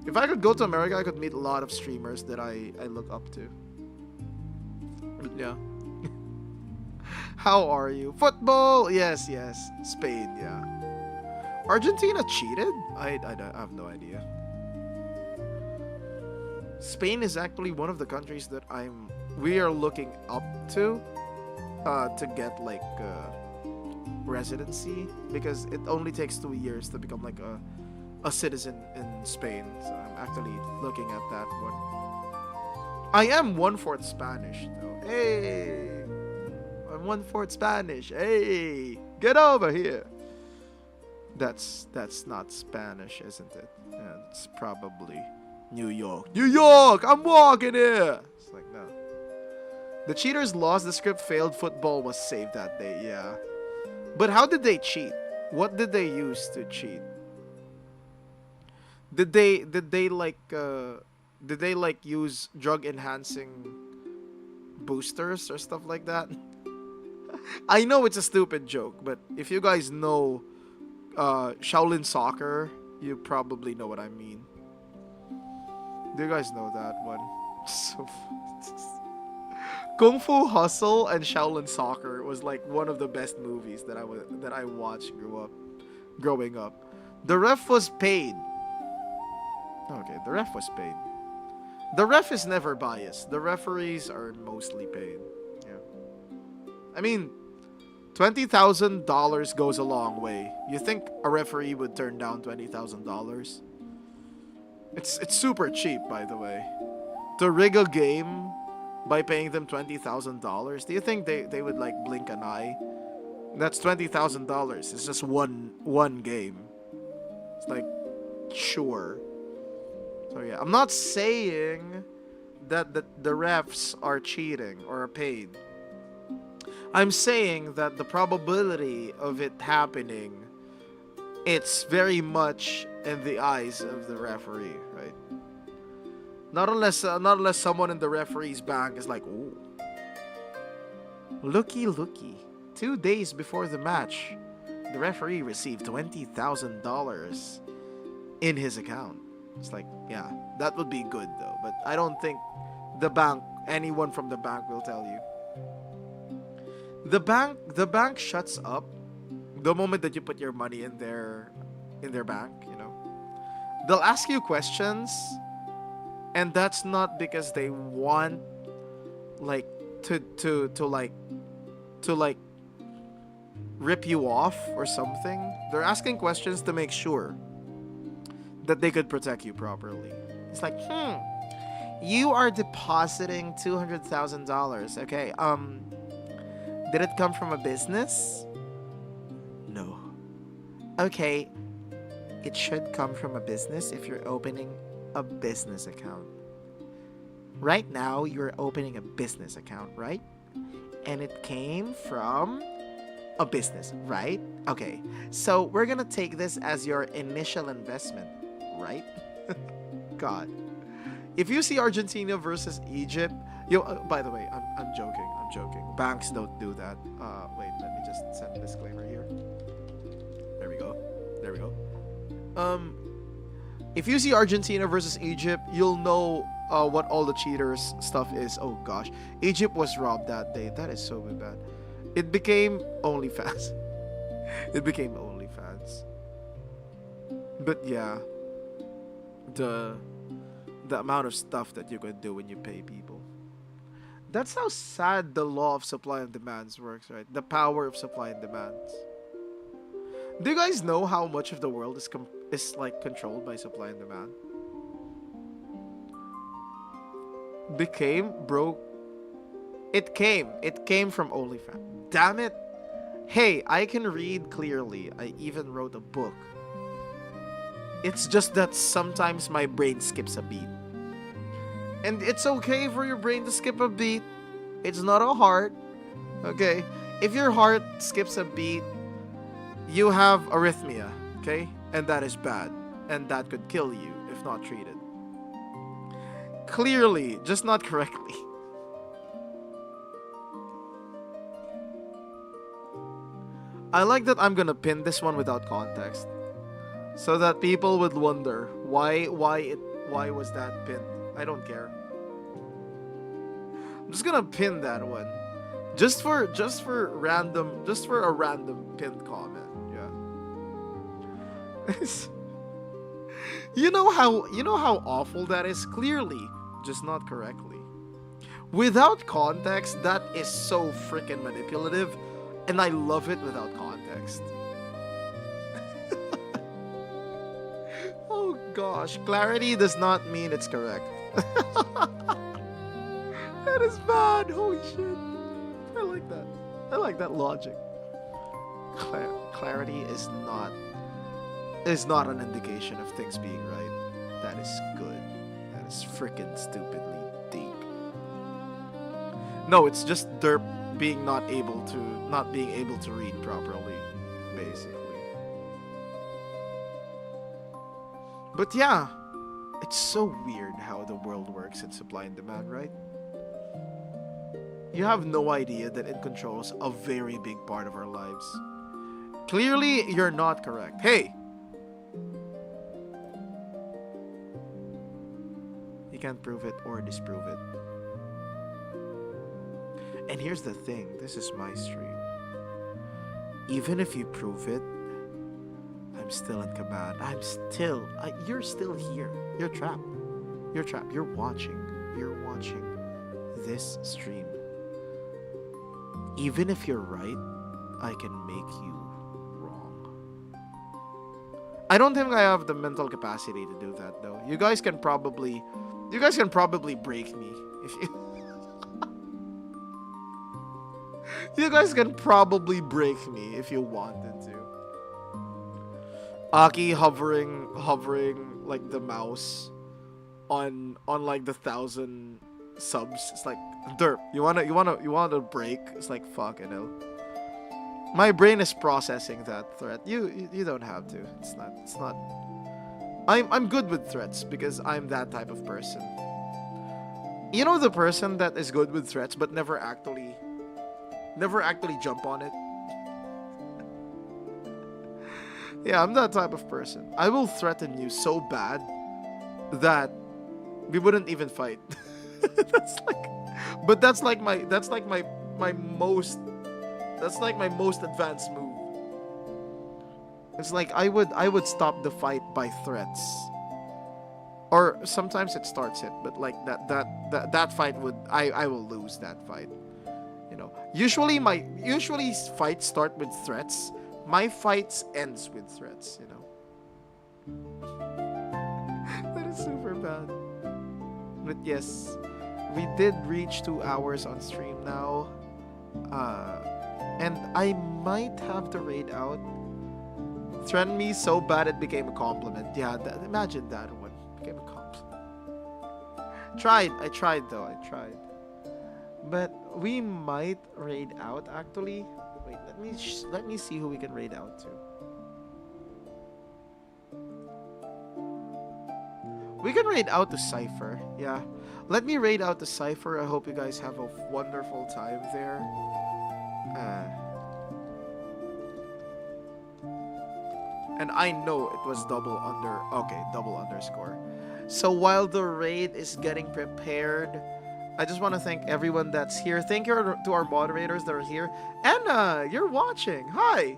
If I could go to America, I could meet a lot of streamers that I look up to. But yeah. How are you? Football! Yes. Spain, yeah. Argentina cheated? I have no idea. Spain is actually one of the countries that we are looking up to get like residency, because it only takes 2 years to become like a citizen in Spain. So I'm actually looking at that one. I am 1/4 Spanish though. Hey, I'm 1/4 Spanish. Hey, get over here. That's not Spanish, isn't it? Yeah, it's probably New York. New York! I'm walking here! It's like, no, The cheaters lost, the script failed, football was saved that day, yeah. But how did they cheat? What did they use to cheat? Did they use drug enhancing boosters or stuff like that? I know it's a stupid joke, but if you guys know Shaolin Soccer, you probably know what I mean. Do you guys know that one? So Kung Fu Hustle and Shaolin Soccer was like one of the best movies that I watched growing up. The ref was paid. Okay, the ref was paid. The ref is never biased. The referees are mostly paid. Yeah. I mean, $20,000 goes a long way. You think a referee would turn down $20,000? It's super cheap, by the way. To rig a game by paying them $20,000, do you think they would like blink an eye? That's $20,000. It's just one game. It's like, sure. So yeah, I'm not saying that the refs are cheating or are paid. I'm saying that the probability of it happening, it's very much in the eyes of the referee, right? Not unless someone in the referee's bank is like, ooh, looky. 2 days before the match, the referee received $20,000 in his account. It's like, yeah, that would be good though. But I don't think anyone from the bank will tell you. The bank shuts up the moment that you put your money in their bank, you know. They'll ask you questions, and that's not because they want like to rip you off or something. They're asking questions to make sure that they could protect you properly. It's like, you are depositing $200,000. Okay, did it come from a business? No. Okay, it should come from a business if you're opening a business account. Right now, you're opening a business account, right? And it came from a business, right? Okay, so we're gonna take this as your initial investment, right? God. If you see Argentina versus Egypt, by the way, I'm joking. Banks don't do that. Wait, let me just send a disclaimer here. There we go. If you see Argentina versus Egypt, you'll know what all the cheaters stuff is. Oh gosh, Egypt was robbed that day. That is so bad. It became OnlyFans. But yeah, the amount of stuff that you can do when you pay people. That's how sad the law of supply and demands works, right? The power of supply and demands. Do you guys know how much of the world is like controlled by supply and demand? It came from OnlyFans. Damn it. Hey, I can read clearly. I even wrote a book. It's just that sometimes my brain skips a beat. And it's okay for your brain to skip a beat. It's not a heart. Okay? If your heart skips a beat, you have arrhythmia. Okay? And that is bad. And that could kill you if not treated. Clearly, just not correctly. I like that I'm gonna pin this one without context, so that people would wonder why was that pinned. I don't care. I'm just gonna pin that one, just for a random pinned comment. Yeah. You know how awful that is. Clearly, just not correctly. Without context, that is so freaking manipulative, and I love it without context. Oh gosh, clarity does not mean it's correct. That is bad. Holy shit. I like that. I like that logic. Clarity is not an indication of things being right. That is good. That is freaking stupidly deep. No, it's just Derp being not being able to read properly, basically. But yeah, it's so weird how the world works in supply and demand, right? You have no idea that it controls a very big part of our lives. Clearly, you're not correct. Hey! You can't prove it or disprove it. And here's the thing, this is my stream. Even if you prove it, I'm still in command. You're still here. You're trapped. You're trapped. You're watching. You're watching this stream. Even if you're right, I can make you wrong. I don't think I have the mental capacity to do that though. You guys can probably break me if you you guys can probably break me if you wanted to. Aki hovering like the mouse on like the 1,000 subs. It's like, Derp, you wanna break? It's like, fuck, you know. My brain is processing that threat. You don't have to. It's not. I'm good with threats because I'm that type of person. You know the person that is good with threats but never actually jump on it? Yeah, I'm that type of person. I will threaten you so bad that we wouldn't even fight. That's like my most advanced move. It's like I would stop the fight by threats. Or sometimes it starts it, but like that fight I will lose that fight. You know, usually fights start with threats. My fights ends with threats, you know. That is super bad. But yes, we did reach 2 hours on stream now. And I might have to raid out. Threaten me so bad it became a compliment. Yeah, imagine that one. Became a compliment. I tried though. But we might raid out actually. Wait, let me see who we can raid out to. We can raid out to Cypher. Yeah. Let me raid out to Cypher. I hope you guys have a wonderful time there. And I know it was double underscore. So while the raid is getting prepared, I just want to thank everyone that's here. Thank you to our moderators that are here. Anna, you're watching. Hi.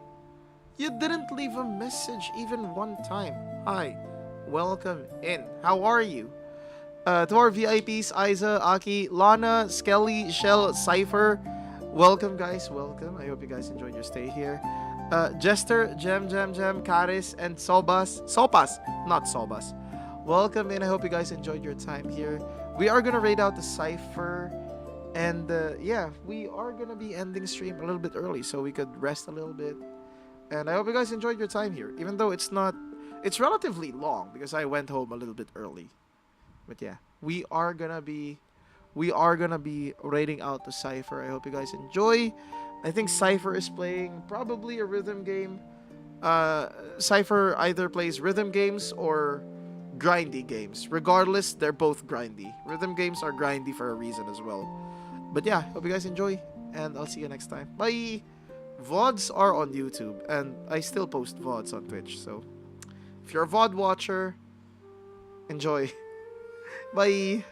You didn't leave a message even one time. Hi. Welcome in. How are you? To our VIPs, Isa, Aki, Lana, Skelly, Shell, Cypher. Welcome, guys. Welcome. I hope you guys enjoyed your stay here. Jester, Jem, Karis, and Sopas, not Sobas. Welcome in. I hope you guys enjoyed your time here. We are gonna raid out the Cypher, and yeah, we are gonna be ending stream a little bit early so we could rest a little bit. And I hope you guys enjoyed your time here, even though it's relatively long because I went home a little bit early. But yeah, we are gonna be raiding out the Cypher. I hope you guys enjoy. I think Cypher is playing probably a rhythm game. Cypher either plays rhythm games or grindy games. Regardless, they're both grindy. Rhythm games are grindy for a reason as well. But yeah, hope you guys enjoy, and I'll see you next time. Bye! VODs are on YouTube, and I still post VODs on Twitch, so if you're a VOD watcher, enjoy. Bye!